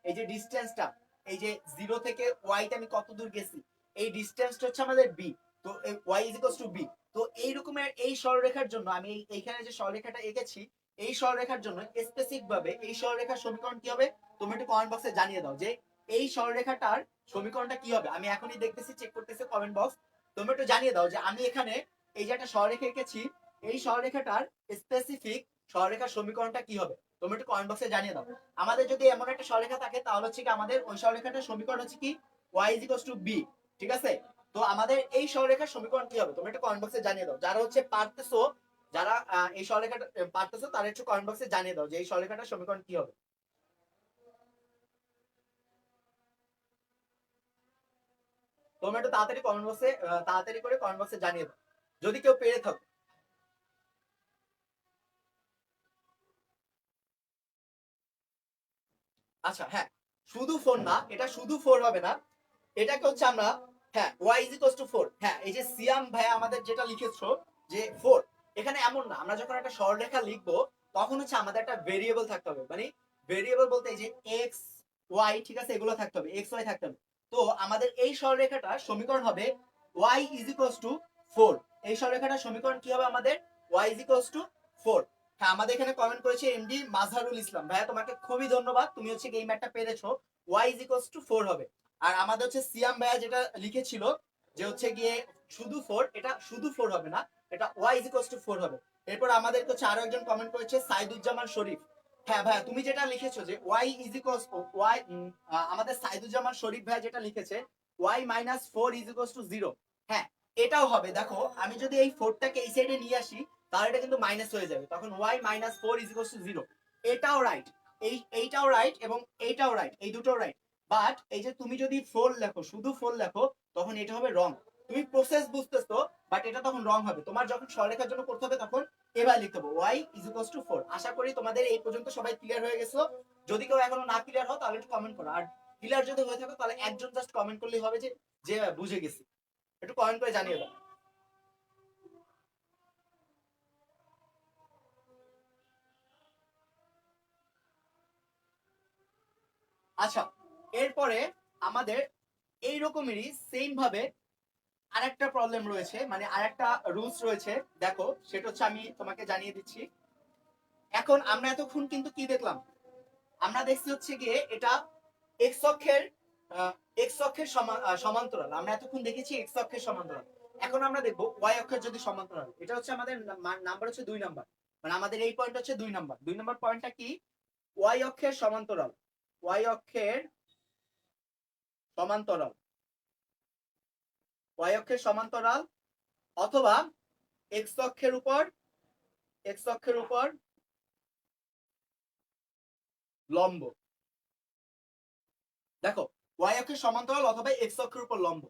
Speaker 1: এই যে ডিসটেন্সটা এই যে 0 থেকে y তে আমি কত দূর গেছি, এই ডিসটেন্সটা হচ্ছে আমাদের b। তো y is equals two b। তো এই রকমের এই সরলরেখার জন্য আমি এইখানে যে সরলরেখাটা এঁকেছি, এই সরলরেখার জন্য স্পেসিফিক ভাবে এই সরলরেখার সমীকরণ কি হবে তুমি একটু কমেন্ট বক্সে জানিয়ে দাও যে এই সরলরেখাটার সমীকরণটা কি হবে। আমি এখনই দেখতেছি, চেক করতেছি কমেন্ট বক্স। তুমি একটু জানিয়ে দাও যে আমি এখানে এই যে একটা সরলরেখা এঁকেছি, এই সরলরেখাটার স্পেসিফিক সরলরেখার সমীকরণটা কি হবে তুমি একটু কমেন্ট বক্সে জানিয়ে দাও। আমাদের যদি এমন একটা সরলরেখা থাকে তাহলে হচ্ছে কি আমাদের ওই সরলরেখাটার সমীকরণ হচ্ছে কি y is equals two b। ঠিক আছে, তো আমাদের এই সরলরেখার সমীকরণ কি হবে তুমি একটু কমেন্ট বক্সে জানিয়ে দাও। যারা হচ্ছে পারতেছো, যারা এই সরলরেখাটা পারতেছো তারা একটু কমেন্ট বক্সে জানিয়ে দাও যে এই সরলরেখাটার সমীকরণ কি হবে। তোমরা একটু তাড়াতাড়ি কমেন্ট বক্সে তাড়াতাড়ি করে কমেন্ট বক্সে জানিয়ে দাও যদি কেউ পেরে থাকো। আচ্ছা হ্যাঁ, শুধু 4 না, এটা শুধু 4 হবে না, এটাকে হচ্ছে আমরা হ্যাঁ y ইজ ইকুয়ালস টু 4। হ্যাঁ, এই যে সিয়াম ভাই আমাদের যেটা লিখেছো যে 4, এখানে এমন না আমরা যখন একটা সরলরেখা লিখবো তখন হচ্ছে আমাদের একটা ভেরিয়েবল থাকতে হবে। মানে ভেরিয়েবল বলতে এই যে x y, ঠিক আছে, এগুলো থাকতে হবে, x y থাকতে হবে। তো আমাদের এই সরলরেখাটা সমীকরণ হবে y ইজ ইকুয়ালস টু 4। এই সরলরেখাটার সমীকরণ কি হবে আমাদের y ইজ ইকুয়ালস টু 4। হ্যাঁ, আমাদের এখানে কমেন্ট করেছে এমডি মাজহারুল ইসলাম ভাইয়া, তোমাকে খুবই ধন্যবাদ, তুমি হচ্ছে এই ম্যাথটা পেরেছো, y ইজ ইকুয়ালস টু 4 হবে। আর আমাদের হচ্ছে সিয়াম ভাইয়া যেটা লিখেছিল যে হচ্ছে গিয়ে শুধু 4, এটা শুধু 4 হবে না, এটা y ইজ ইকুয়ালস টু 4 হবে। এরপর আমাদের হচ্ছে আরো একজন কমেন্ট করেছে সাইদুজ্জামান শরীফ। হ্যাঁ ভাইয়া, তুমি যেটা লিখেছো যে y ইজ ইকুয়ালস y, আমাদের সাইদুজ্জামান শরীফ ভাইয়া যেটা লিখেছে y minus 4 is equals two 0। হ্যাঁ, এটাও হবে। দেখো আমি যদি এই 4টাকে এই সাইডে নিয়ে আসি তাহলে এটা কিন্তু মাইনাস হয়ে যাবে, তখন y minus 4 is equals two 0। এটাও রাইট, এইটাও রাইট এবং এইটাও রাইট, এই দুটোও রাইট। বাট এই যে তুমি যদি 4 লেখো, শুধু 4 লেখো, তখন এটা হবে রং। তুমি প্রসেস বুঝতেছো, বাট এটা তখন রং হবে। তোমার যখন সরলরেখার জন্য করতে হবে তখন এবার লিখতে হবে y ইজ ইকুয়ালস টু 4। আশা করি তোমাদের এই পর্যন্ত সবাই ক্লিয়ার হয়ে গেছো। যদি কেউ এখনো না ক্লিয়ার হও তাহলে একটু কমেন্ট করো, আর ক্লিয়ার যদি হয়ে থাকো তাহলে একজন জাস্ট কমেন্ট করলেই হবে যে যে বুঝে গেছি। একটু কমেন্ট করে জানিয়ে দাও। আচ্ছা, এরপরে আমাদের এই রকমেরই সেম ভাবে আরেকটা প্রবলেম রয়েছে, মানে আরেকটা রুলস রয়েছে। দেখো সেটা হচ্ছে আমি তোমাকে জানিয়ে দিচ্ছি। এখন আমরা এতক্ষণ কিন্তু কি দেখলাম, আমরা দেখছি হচ্ছে গিয়ে এটা এক্স অক্ষের এক্স অক্ষের সমান্তরাল। আমরা এতক্ষণ দেখেছি এক্স অক্ষের সমান্তরাল। এখন আমরা দেখবো ওয়াই অক্ষের যদি সমান্তরাল। এটা হচ্ছে আমাদের নাম্বার হচ্ছে 2 নাম্বার, মানে আমাদের এই পয়েন্ট হচ্ছে 2 নাম্বার। 2 নাম্বার পয়েন্টটা কি, ওয়াই অক্ষের সমান্তরাল, ওয়াই অক্ষের সমান্তরাল, ওয়াই অক্ষের সমান্তরাল অথবা এক্স অক্ষের উপর, এক্স অক্ষের উপর লম্ব। দেখো, ওয়াই অক্ষের সমান্তরাল অথবা এক্স অক্ষের উপর লম্ব।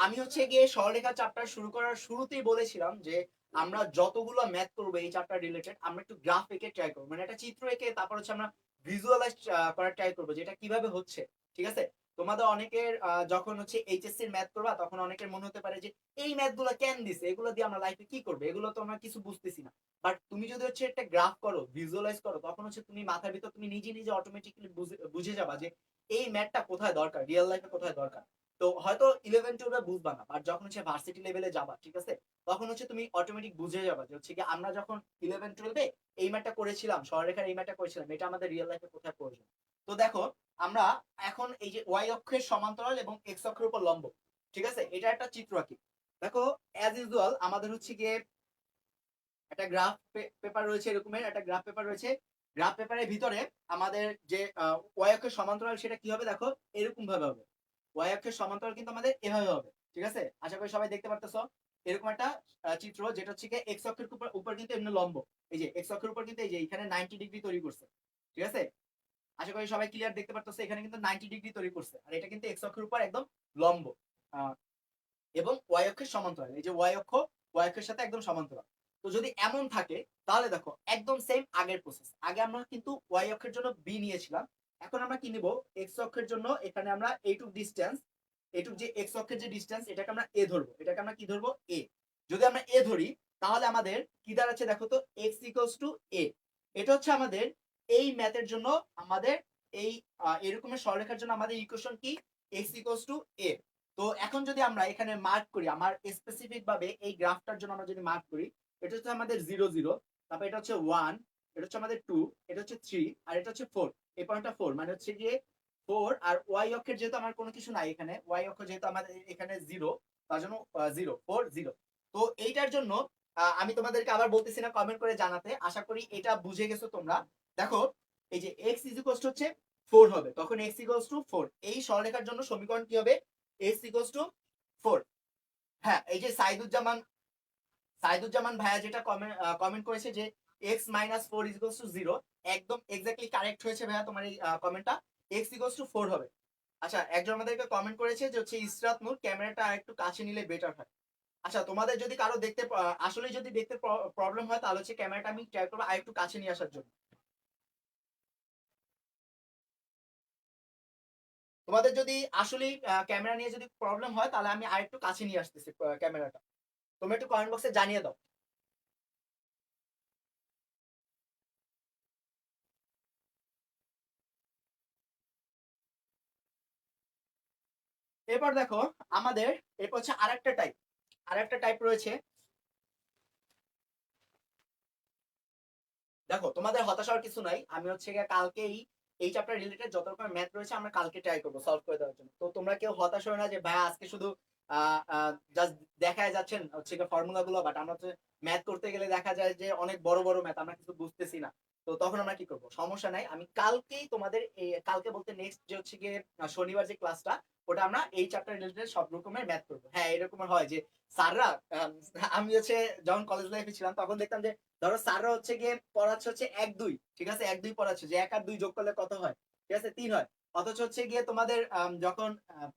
Speaker 1: আমি হচ্ছে গিয়ে সরলরেখা চ্যাপ্টার শুরু করার শুরুতেই বলেছিলাম যে আমরা যতগুলো ম্যাথ করবো এই চ্যাপ্টার রিলেটেড আমরা একটু গ্রাফ এঁকে ট্রাই করবো, মানে একটা চিত্র এঁকে তারপর হচ্ছে আমরা ভিজুয়ালাইজ করার ট্রাই করবো যেটা কিভাবে হচ্ছে। ঠিক আছে, তোমাদের অনেকের যখন হচ্ছে এইচএসসি ম্যাথ করবা তখন অনেকের মনে হতে পারে যে এই ম্যাথ গুলো কেন দিছে, এগুলো দিয়ে আমরা লাইফে কি করবো, এগুলো তো আমরা কিছু বুঝতেছি না। বাট তুমি যদি হচ্ছে একটা গ্রাফ করো, ভিজুয়ালাইজ করো, তখন হচ্ছে তুমি মাথার ভিতর তুমি নিজে নিজে অটোমেটিক্যালি বুঝে যাবা যে এই ম্যাথটা কোথায় দরকার, রিয়েল লাইফে কোথায় দরকার। তো হয়তো 11-12 বুঝবা না, বাট যখন হচ্ছে ভার্সিটি লেভেলে যাবা, ঠিক আছে, তখন হচ্ছে তুমি অটোমেটিক বুঝে যাবা যে হচ্ছে কি আমরা যখন 11-12 এই ম্যাথটা করেছিলাম, সরলরেখার এই ম্যাথটা করেছিলাম, এটা আমাদের রিয়েল লাইফে কোথায় প্রয়োজন। তো দেখো আমরা এখন এই যে ওয়াই অক্ষের সমান্তরাল এবং এক্স অক্ষের উপর লম্ব, ঠিক আছে, এটা একটা চিত্র আঁকি। দেখো অ্যাজ ইউজুয়াল আমাদের হচ্ছে গিয়ে একটা গ্রাফ পেপার রয়েছে, এরকমের একটা গ্রাফ পেপার রয়েছে। গ্রাফ পেপারের ভিতরে আমাদের যে ওয়াই অক্ষের সমান্তরাল সেটা কি হবে, দেখো এরকম ভাবে হবে। ওয়াই অক্ষের সমান্তরাল কিন্তু আমাদের এভাবে হবে, ঠিক আছে, আশা করি সবাই দেখতে পারতেছো। এরকম একটা চিত্র যেটা হচ্ছে এক্স অক্ষের উপর কিন্তু এমনি লম্ব। এই যে এক্স অক্ষের উপর কিন্তু এই যে এখানে 90 ডিগ্রি তৈরি করছে, ঠিক আছে, আশা করি সবাই ক্লিয়ার দেখতে পারতেছে, এখানে কিন্তু 90 ডিগ্রি তৈরি করছে, আর এটা কিন্তু এক্স অক্ষের উপর একদম লম্ব এবং ওয়াই অক্ষের সমান্তরাল। এই যে ওয়াই অক্ষ ওয়াই অক্ষের সাথে একদম সমান্তরাল। তো যদি এমন থাকে তাহলে দেখো একদম সেম আগের প্রসেস। আগে আমরা কিন্তু ওয়াই অক্ষের জন্য বি নিয়েছিলাম, এখন আমরা কি নিব এক্স অক্ষের জন্য। এখানে আমরা এইটুক ডিসটেন্স, এইটুক যে এক্স অক্ষের যে ডিসটেন্স এটাকে আমরা এ ধরবো, এটাকে আমরা কি ধরবো এ। যদি আমরা এ ধরি তাহলে আমাদের কি দাঁড়াচ্ছে দেখো তো, এক্স ইকুয়ালস টু এ। এটা হচ্ছে আমাদের এই ম্যাথের জন্য আমাদের এই এরকমের সরলরেখার জন্য আমাদের ইকুয়েশন কি x ইকুয়ালস টু a। তো এখন যদি আমরা এখানে মার্ক করি, আমার স্পেসিফিক ভাবে এই গ্রাফটার জন্য আমরা যদি মার্ক করি, এটা হচ্ছে আমাদের 0 0, তারপর এটা হচ্ছে 1, এটা হচ্ছে আমাদের 2, এটা হচ্ছে 3, আর এটা হচ্ছে 4। এই পয়েন্টটা 4 মানে হচ্ছে গিয়ে 4, আর y অক্ষের যেহেতু আমার কোনো কিছু নাই এখানে, y অক্ষ যেহেতু আমাদের এখানে 0, তার জন্য 0 4 0। তো এইটার জন্য আমি তোমাদেরকে আবার বলতেছি না, কমেন্ট করে জানাতে। আশা করি এটা বুঝে গেছো তোমরা। দেখো এই যে x ইজ ইকুয়ালস টু হচ্ছে 4 হবে, তখন x ইকুয়ালস টু 4। এই সরলরেখার জন্য সমীকরণ কি হবে? x equals to 4। হ্যাঁ, এই যে সাইদুজ্জামান ভাইয়া যেটা কমেন্ট করেছে যে x minus 4 is equals two 0, একদম এক্স্যাক্টলি কারেক্ট হয়েছে ভাইয়া তোমার এই কমেন্টটা। x ইকুয়ালস টু 4 হবে। আচ্ছা, একজন আমাদেরকে কমেন্ট করেছে যে হচ্ছে ইসরাত নূর, ক্যামেরাটা আরেকটু কাছে নিলে বেটার হয়। আচ্ছা, তোমাদের যদি কারো দেখতে আসলে যদি দেখতে প্রবলেম হয়, তাহলে হচ্ছে ক্যামেরাটা আমি ট্রাই করবো আরেকটু কাছে নিয়ে আসার জন্য। তোমাদের যদি আসলে ক্যামেরা নিয়ে যদি প্রবলেম হয়, তাহলে আমি আরেকটু কাছে নিয়ে আসতেছি ক্যামেরাটা। তুমি একটু কমেন্ট বক্সে জানিয়ে দাও। এরপর দেখো আমাদের এরপর হচ্ছে আরেকটা টাইপ রয়েছে। দেখো, তোমাদের হতাশ হওয়ার কিছু নাই। আমি হচ্ছে কালকেই এই চ্যাপ্টার রিলেটেড যত রকম ম্যাথ রয়েছে আমরা কালকে ট্রাই করবো সলভ করে দেওয়ার জন্য। তো তোমরা কেউ হতাশ হয় না যে ভাই আজকে শুধু জাস্ট দেখায় যাচ্ছেন হচ্ছে ফর্মুলা গুলো, বাট আমরা হচ্ছে ম্যাথ করতে গেলে দেখা যায় যে অনেক বড় বড় ম্যাথ, আমরা কিছু বুঝতেছি না। তো তখন আমরা কি করবো? সমস্যা নাই, আমি কালকেই তোমাদের কালকে বলতে নেক্সট যে হচ্ছে গিয়ে শনিবার যে ক্লাসটা, ওটা আমরা এই চ্যাপ্টার রিলেটেড সব রকমের ম্যাথ করবো। হ্যাঁ, এরকম হয় যে স্যাররা, আমি হচ্ছে যখন কলেজ লাইফে ছিলাম তখন দেখতাম যে ধরো স্যাররা হচ্ছে গিয়ে পড়াচ্ছে হচ্ছে 1 2, ঠিক আছে, 1 2 পড়াচ্ছে, যে 1 আর 2 যোগ করলে কত হয়? ঠিক আছে, 3 হয়। অথচ হচ্ছে গিয়ে তোমাদের যখন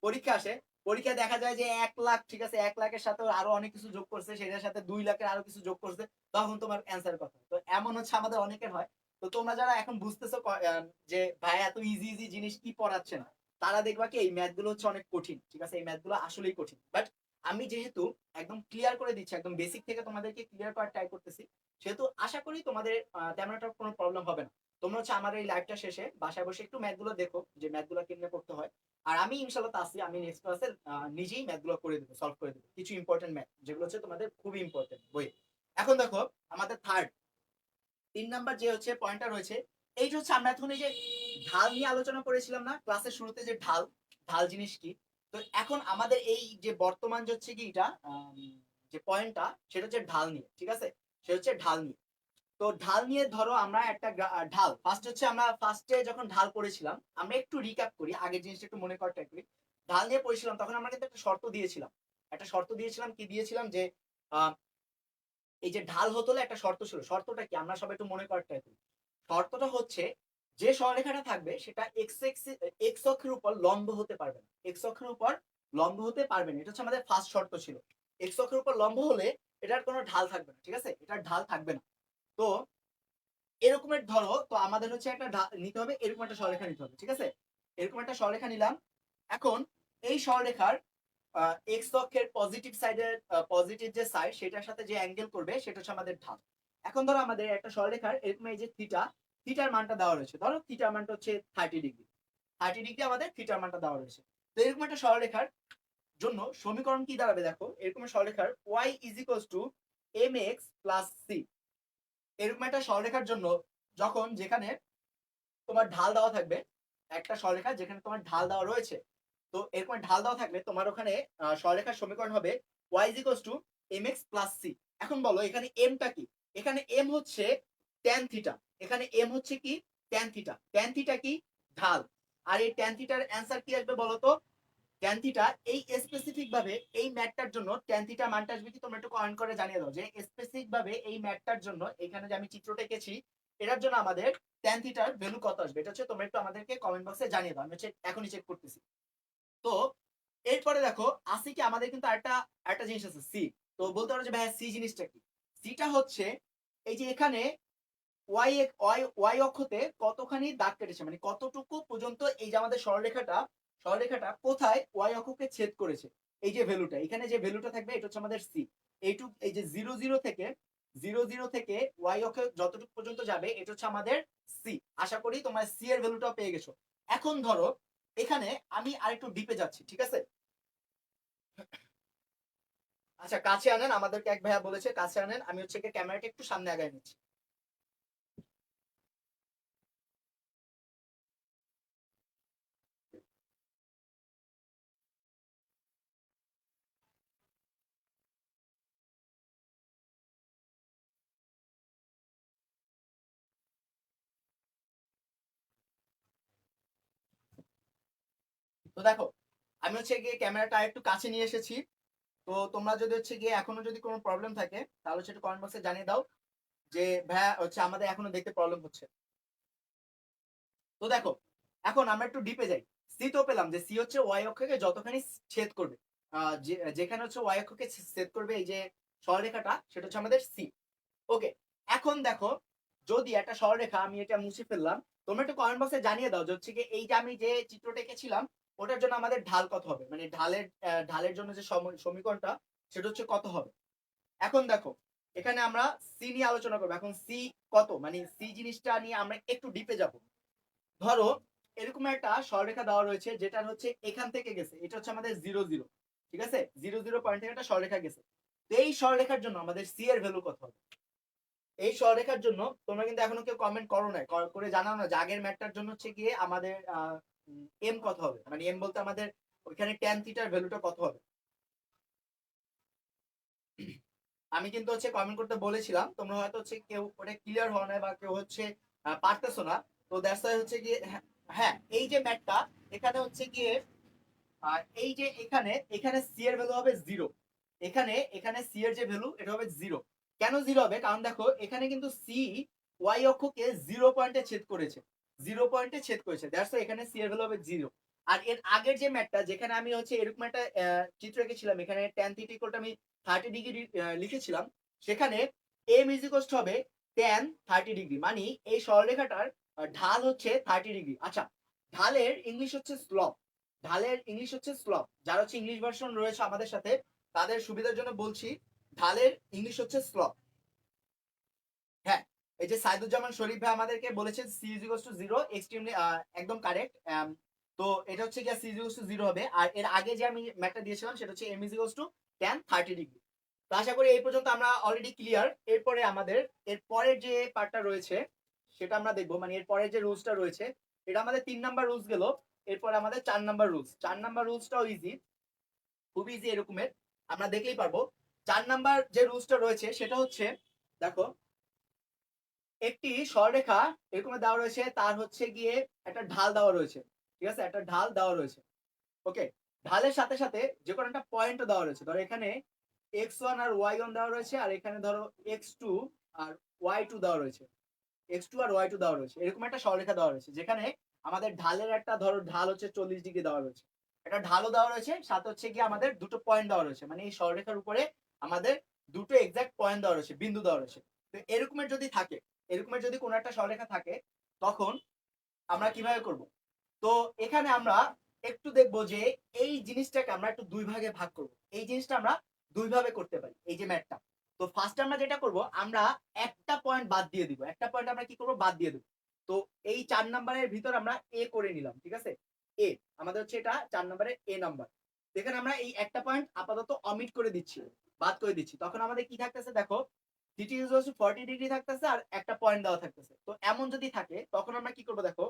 Speaker 1: পরীক্ষা আসে, পরীক্ষায় দেখা যায় যে 1 লাখ, ঠিক আছে, 1 লাখের সাথে আরো অনেক কিছু যোগ করছে, সেটার সাথে 2 লাখের আরো কিছু যোগ করছে, তখন তোমার অ্যান্সার কত? তো এমন হচ্ছে আমাদের অনেকের হয়। তো তোমরা যারা এখন বুঝতেছো যে ভাই এত ইজি ইজি জিনিস কি পড়াচ্ছেন, তারা দেখবা কি এই ম্যাথ গুলো হচ্ছে অনেক কঠিন। ঠিক আছে, এই ম্যাথ গুলো আসলেই কঠিন, বাট আমি যেহেতু একদম ক্লিয়ার করে দিচ্ছি, একদম বেসিক থেকে তোমাদেরকে ক্লিয়ার করার ট্রাই করতেছি, সেহেতু আশা করি তোমাদের তেমন একটা কোনো প্রবলেম হবে না। তোমরা হচ্ছে আমার এই লাইভটা শেষে বাসায় বসে একটু ম্যাথ গুলো দেখো, যে ম্যাথ গুলো কেমনে করতে হয়। আর আমি ইনশাল্লাহ আসছি, আমি নেক্সট ক্লাসে নিজেই ম্যাথ গুলো করে দেবো, সলভ করে দেবো কিছু ইম্পর্টেন্ট ম্যাথ, যেগুলো হচ্ছে তোমাদের খুবই ইম্পর্টেন্ট বই। এখন দেখো আমাদের 3 নাম্বার যে হচ্ছে পয়েন্টটা রয়েছে, এইটা হচ্ছে আমরা এখন এই যে ঢাল নিয়ে আলোচনা করেছিলাম না ক্লাসের শুরুতে, যে ঢাল, ঢাল জিনিস কি। তো এখন আমাদের এই যে বর্তমান যে হচ্ছে কি এটা যে পয়েন্টটা, সেটা হচ্ছে ঢাল নিয়ে। ঠিক আছে, সেটা হচ্ছে ঢাল নিয়ে। তো ঢাল নিয়ে ধরো আমরা একটা ঢাল ফার্স্ট হচ্ছে আমরা ফার্স্টে যখন ঢাল পড়েছিলাম, আমরা একটু রিক্যাপ করি, আগের জিনিসটা একটু মনে করার ট্রাই করি। ঢাল নিয়ে পড়েছিলাম তখন আমরা কিন্তু একটা শর্ত দিয়েছিলাম। একটা শর্ত দিয়েছিলাম, কি দিয়েছিলাম? যে আহ, এই যে ঢাল হতে হলে একটা শর্ত ছিল। শর্তটা কি? আমরা সবাই একটু মনে করার ট্রাই করি। শর্তটা হচ্ছে যে সরলরেখাটা থাকবে সেটা এক্স অক্ষের উপর লম্ব হতে পারবে না। এক্স অক্ষের উপর লম্ব হতে পারবে না, এটা হচ্ছে আমাদের ফার্স্ট শর্ত ছিল। এক্স অক্ষের উপর লম্ব হলে এটার কোনো ঢাল থাকবে না। ঠিক আছে, এটার ঢাল থাকবে না। তো এরকমের ধরো, তো আমাদের হচ্ছে একটা নিতে হবে, এরকম একটা সরলরেখা নিতে হবে। ঠিক আছে, এরকম একটা সরলরেখা নিলাম। এখন এই সরলরেখার এক্স অক্ষের পজিটিভ সাইডের পজিটিভ যে সাইড, সেটার সাথে যে অ্যাঙ্গেল করবে সেটা হচ্ছে আমাদের ঢাল। এখন ধরো আমাদের একটা সরলরেখার এরকম এই যে থিটার মানটা দেওয়া রয়েছে, ধরো থিটার মানটা হচ্ছে 30 ডিগ্রি। 30 ডিগ্রি আমাদের থিটার মানটা দেওয়া রয়েছে। তো এরকম একটা সরলরেখার জন্য সমীকরণ কি দাঁড়াবে? দেখো, এরকম সরলরেখার y is equals two mx plus c। এরকম একটা সরলরেখার জন্য যখন যেখানে তোমার ঢাল দেওয়া থাকবে, একটা সরলরেখা যেখানে তোমার ঢাল দেওয়া রয়েছে, তো এরকম ঢাল দেওয়া থাকলে তোমার ওখানে সরলরেখার সমীকরণ হবে y is equals to mx plus c। এখন বলো এখানে m টা কি? এখানে m হচ্ছে tan থিটা। এখানে m হচ্ছে কি? tan theta. tan থিটা কি? ঢাল। আর এই tan থিটার অ্যান্সার কি আসবে বলো তো? tan থিটা এই স্পেসিফিক ভাবে এই ম্যাথটার জন্য tan থিটা মানটা আসবে কি? তোমরা একটু কমেন্ট করে জানিয়ে দাও যে স্পেসিফিক ভাবে এই ম্যাথটার জন্য, এখানে যে আমি চিত্রটা এঁকেছি, এটার জন্য আমাদের tan থিটার ভ্যালু কত আসবে? এটা হচ্ছে তোমরা একটু আমাদেরকে কমেন্ট বক্সে জানিয়ে দাও, আমি হচ্ছে এখনই চেক করতেছি। তো এরপরে দেখো আসি কি, আমাদের কিন্তু আরেকটা আরেকটা জিনিস আছে, সি। তো বলতে পারো যে ভাই সি জিনিসটা কি? সিটা হচ্ছে এই যে এখানে ওয়াই ওয়াই অক্ষতে কতখানি দাগ কেটেছে, মানে কতটুকু পর্যন্ত এই যে আমাদের সরলরেখাটা কোথায় ওয়াই অক্ষকে ছেদ করেছে, এই যে ভ্যালুটা, এখানে যে ভ্যালুটা থাকবে এটা হচ্ছে আমাদের সি। এইটুক এই যে 0 0 থেকে 0 থেকে ওয়াই অক্ষে যতটুকু পর্যন্ত যাবে এটা হচ্ছে আমাদের সি। আশা করি তোমরা সি এর ভ্যালুটাও পেয়ে গেছো। এখন ধরো এখানে আমি আরেকটু ডিপে যাচ্ছি, ঠিক আছে? আচ্ছা কাছে আনেন, আমাদেরকে এক ভাইয়া বলেছে কাছে আনেন, আমি হচ্ছে ক্যামেরাটা একটু সামনে আগায় নিচ্ছি। তো দেখো আমি হচ্ছে গিয়ে ক্যামেরাটা একটু কাছে নিয়ে এসেছি। তো তোমরা যদি হচ্ছে গিয়ে এখনো যদি কোনো প্রবলেম থাকে তাহলে সেটা কমেন্ট বক্সে জানিয়ে দাও যে ভাইয়া হচ্ছে আমাদের এখনো দেখতে প্রবলেম হচ্ছে। তো দেখো এখন আমরা একটু ডিপে যাই। সি তো পেলাম যে সি হচ্ছে ওয়াই অক্ষকে যতখানি ছেদ করবে, যেখানে হচ্ছে ওয়াই অক্ষকে ছেদ করবে এই যে সরলরেখাটা, সেটা হচ্ছে আমাদের সি। ওকে, এখন দেখো যদি একটা সরলরেখা, আমি এটা মুছে ফেললাম, তোমরা একটু কমেন্ট বক্সে জানিয়ে দাও যে হচ্ছে কি এই যে আমি যে চিত্রটা এঁকেছিলাম ওটার জন্য আমাদের ঢাল কত হবে, মানে ঢালের জন্য যে সমীকরণটা সেটা হচ্ছে কত হবে। এখন দেখো এখানে আমরা সি নিয়ে আলোচনা করবো। এখন সি কত, মানে সি জিনিসটা নিয়ে আমরা একটু ডিপে যাব। ধরো এরকম একটা সরলরেখা দেওয়া রয়েছে যেটা হচ্ছে এখান থেকে গেছে, এটা হচ্ছে আমাদের 0 0, ঠিক আছে? 0 0 পয়েন্ট থেকে একটা সরলরেখা গেছে। তো এই সরলরেখার জন্য আমাদের সি এর ভ্যালু কত হবে? এই সরলরেখার জন্য তোমরা কিন্তু এখনো কেউ কমেন্ট করো না, করে জানাও না যে আগের ম্যাটটার জন্য হচ্ছে গিয়ে আমাদের এম কত হবে, মানে এম বলতে আমাদের ওইখানে ট্যান থিটার ভ্যালুটা কত হবে। আমি কিন্তু হচ্ছে কমেন্ট করতে বলেছিলাম, তোমরা হয়তো হচ্ছে কেউ ওটা ক্লিয়ার হও না বা কেউ হচ্ছে পারতেছো না। তো দ্যাটস ওয়াই হচ্ছে গিয়ে হ্যাঁ এই যে ম্যাটটা এখানে হচ্ছে গিয়ে এই যে এখানে এখানে সি এর ভ্যালু হবে 0। এখানে এখানে সি এর যে ভ্যালু এটা হবে 0। কেন 0 হবে? কারণ দেখো এখানে কিন্তু সি ওয়াই অক্ষকে 0 পয়েন্টে ছেদ করেছে, 0 পয়েন্টে ছেদ করেছে, দ্যাটস ওয়াই এখানে সি এর ভ্যালু হবে 0। আর এর আগের যে ম্যাটটা যেখানে আমি হচ্ছে এরকম একটা চিত্র এঁকেছিলাম, এখানে ট্যান থিটা ইকুয়াল আমি 30 ডিগ্রি লিখেছিলাম, সেখানে এম ইজ ইকুয়াল হবে ট্যান 30 ডিগ্রি, মানে এই সরলরেখাটার ঢাল হচ্ছে 30 ডিগ্রি। আচ্ছা ঢালের ইংলিশ হচ্ছে স্লপ, ঢালের ইংলিশ হচ্ছে স্লপ। যারা হচ্ছে ইংলিশ ভার্সন রয়েছে আমাদের সাথে তাদের সুবিধার জন্য বলছি, ঢালের ইংলিশ হচ্ছে স্লপ। হ্যাঁ, এই যে সাইদুজ্জামান শরীফ ভাই আমাদেরকে বলেছে C is equal to 0, extremely একদম কারেক্ট। তো এটা হচ্ছে গিয়া সি ইজ ইকুয়াল টু 0 হবে। আর এর আগে যে আমি ম্যাথটা দিয়েছিলাম সেটা হচ্ছে M is equal to tan 30 degree. তো আশা করি এই পর্যন্ত আমরা অলরেডি ক্লিয়ার। এরপরে আমাদের এর পরের যে পার্টটা রয়েছে সেটা আমরা দেখবো, মানে এর পরের যে রুলসটা রয়েছে এটা আমাদের 3 নাম্বার রুলস গেল। এরপরে আমাদের 4 নাম্বার রুলস। 4 নাম্বার রুলসটাও ইজি, খুব ইজি এরকমের, আমরা দেখলেই পারবো। 4 নাম্বার যে রুলসটা রয়েছে সেটা হচ্ছে দেখো একটি সরলরেখা এরকম দেওয়া রয়েছে, তার হচ্ছে গিয়ে একটা ঢাল দেওয়া রয়েছে, ঠিক আছে? একটা ঢাল দেওয়া রয়েছে। ওকে, ঢালের সাথে সাথে যে কোনো একটা পয়েন্টও দেওয়া রয়েছে। ধরো এখানে x1 আর y1 দেওয়া রয়েছে, আর এখানে ধরো x2 আর y2 দেওয়া রয়েছে, x2 আর y2 দেওয়া রয়েছে। এরকম একটা সরলরেখা দেওয়া রয়েছে যেখানে আমাদের ঢালের একটা ধরো ঢাল হচ্ছে 40 ডিগ্রি দেওয়া রয়েছে, একটা ঢালও দেওয়া রয়েছে, সাথে হচ্ছে কি আমাদের দুটো পয়েন্ট দেওয়া রয়েছে, মানে এই সরলরেখার উপরে আমাদের দুটো এক্সাক্ট পয়েন্ট দেওয়া রয়েছে, বিন্দু দেওয়া রয়েছে। তো এরকমের যদি থাকে, এরকমের যদি কোনো একটা সরলরেখা থাকে তখন আমরা কিভাবে করব? তো এখানে আমরা একটু দেখবো যে এই জিনিসটাকে আমরা একটু দুই ভাগে ভাগ করব। এই জিনিসটা আমরা দুই ভাবে করতে পারি, এই যে ম্যাথটা। তো ফার্স্ট আমরা যেটা করব, আমরা একটা পয়েন্ট বাদ দিয়ে দিব, একটা পয়েন্ট আমরা কি করব, বাদ দিয়ে দেব। তো এই 4 নাম্বারের ভিতর আমরা এ করে নিলাম, ঠিক আছে? এ আমাদের হচ্ছে এটা 4 নাম্বারের এ নাম্বার। এখানে আমরা এই একটা পয়েন্ট আপাতত অমিট করে দিচ্ছি, বাদ করে দিচ্ছি। তখন আমাদের কি থাকতেছে দেখো, থিটা ইজ 40 ডিগ্রি থাকতেছে আর একটা পয়েন্ট দেওয়া থাকতেছে। তো এমন যদি থাকে তখন আমরা কি করব দেখো,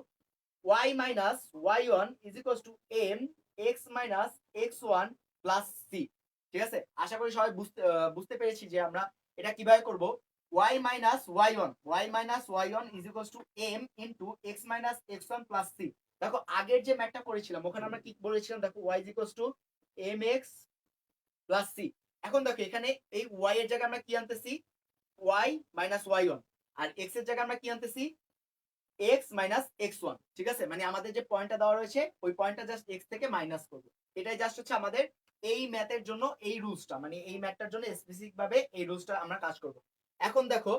Speaker 1: y minus y1 is equals to m x minus x1 plus c। ঠিক আছে, আশা করি সবাই বুঝতে পেরেছি যে আমরা এটা কিভাবে করব। y minus y1 is equals to m into x minus x1 plus c। দেখো আগের যে ম্যাথটা করেছিলাম ওখানে আমরা কি বলেছিলাম দেখো, y is equals to mx plus c। এখন দেখো এখানে এই y এর জায়গায় আমরা কি আনতেছি, y minus y1, আর x এর জায়গায় আমরা কি আনতেছি, x মাইনাস x1। ঠিক আছে, মানে আমাদের যে পয়েন্টটা দেওয়া রয়েছে ওই পয়েন্টটা জাস্ট x থেকে মাইনাস করব। এটাই জাস্ট হচ্ছে আমাদের এই ম্যাথের জন্য এই রুলসটা, মানে এই ম্যাথটার জন্য স্পেসিফিক ভাবে এই রুলসটা আমরা কাজ করব। এখন দেখো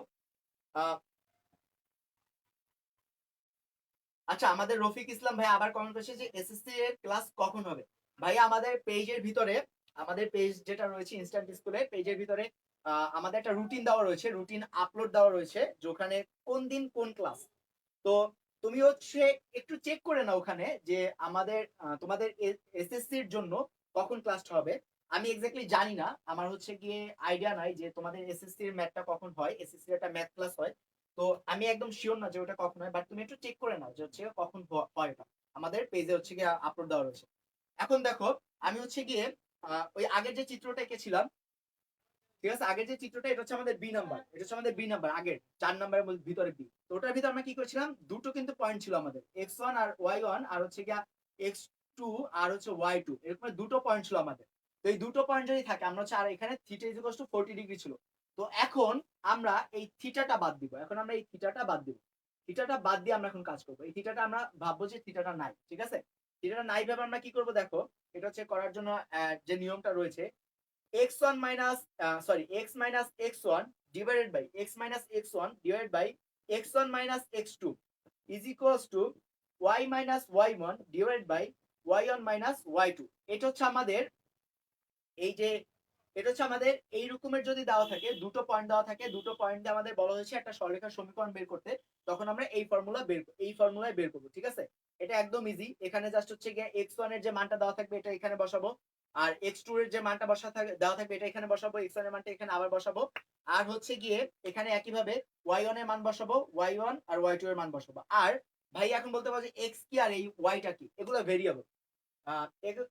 Speaker 1: আচ্ছা আমাদের রফিক ইসলাম ভাই আবার কমেন্ট করেছে যে এসএসসি এর ক্লাস কখন হবে। ভাই আমাদের পেজের ভিতরে, আমাদের পেজ যেটা রয়েছে ইনস্ট্যান্ট স্কুলে পেজের ভিতরে আমাদের একটা রুটিন দেওয়া রয়েছে, রুটিন আপলোড দেওয়া রয়েছে, যে ওখানে কোন দিন কোন ক্লাস। তো তুমি হচ্ছে একটু চেক করে নাও ওখানে যে আমাদের তোমাদের এসএসসির জন্য কখন ক্লাসটা হবে। আমি এক্স্যাক্টলি জানি না, আমার হচ্ছে গিয়ে আইডিয়া নাই যে তোমাদের এসএসসি এর ম্যাথটা কখন হয়, এসএসসি এর একটা ম্যাথ ক্লাস হয়। তো আমি একদম শিওর না যে ওটা কখন হয়, বাট তুমি একটু চেক করে নাও যে হচ্ছে কখন হয় ওটা। আমাদের পেজে হচ্ছে গিয়ে আপলোড দেওয়া রয়েছে। এখন দেখো, আমি হচ্ছে গিয়ে ওই আগের যে চিত্রটা এঁকেছিলাম, ঠিক আছে, আগের যে চিত্রটা, এটা হচ্ছে আমাদের বি নাম্বার, এটা হচ্ছে আমাদের বি নাম্বার, আগের 4 নাম্বারের ভিতরে বি। তো ওটার ভিতরে আমরা কি করেছিলাম, দুটো কিন্তু পয়েন্ট ছিল আমাদের, x1 আর y1, আর হচ্ছে গিয়া x2 আর হচ্ছে y2, এরকম দুটো পয়েন্ট ছিল আমাদের। তো এই দুটো পয়েন্ট যদি থাকে, আমরা হচ্ছে, আর এখানে theta is equal two 40 degree ছিল। তো এখন আমরা এই থিটাটা বাদ দিব, এখন আমরা এই থিটাটা বাদ দিব, থিটাটা বাদ দিয়ে আমরা এখন কাজ করবো। এই থিটাটা আমরা ভাববো যে থিটাটা নাই, ঠিক আছে। থিটাটা নাই ভেবে আমরা কি করবো দেখো, এটা হচ্ছে করার জন্য যে নিয়মটা রয়েছে, x1 minus x minus x1 divided by x minus x1 divided by x1 minus x2 is equals to y minus y1 divided by y1 minus y2। এটা হচ্ছে আমাদের এই যে, এটা হচ্ছে আমাদের এই রকমের যদি দেওয়া থাকে, দুটো পয়েন্ট দেওয়া থাকে, দুটো পয়েন্ট দিয়ে আমাদের বলা হয়েছে একটা সরলরেখার সমীকরণ বের করতে, তখন আমরা এই ফর্মুলায় বের করবো, ঠিক আছে। এটা একদম ইজি। এখানে জাস্ট হচ্ছে গিয়ে x1 এর যে মানটা দেওয়া থাকবে এটা এখানে বসাবো, আর x2 এর যে মানটা দেওয়া থাকবে এটা এখানে বসাবো, x1 এর মানটা এখানে আবার বসাবো, আর হচ্ছে গিয়ে এখানে একইভাবে y1 এর মান বসাবো, y1 আর y2 এর মান বসাবো। আর ভাই এখন বলতে পারো যে x কি আর এই y টা কি, এগুলো ভেরিয়েবল।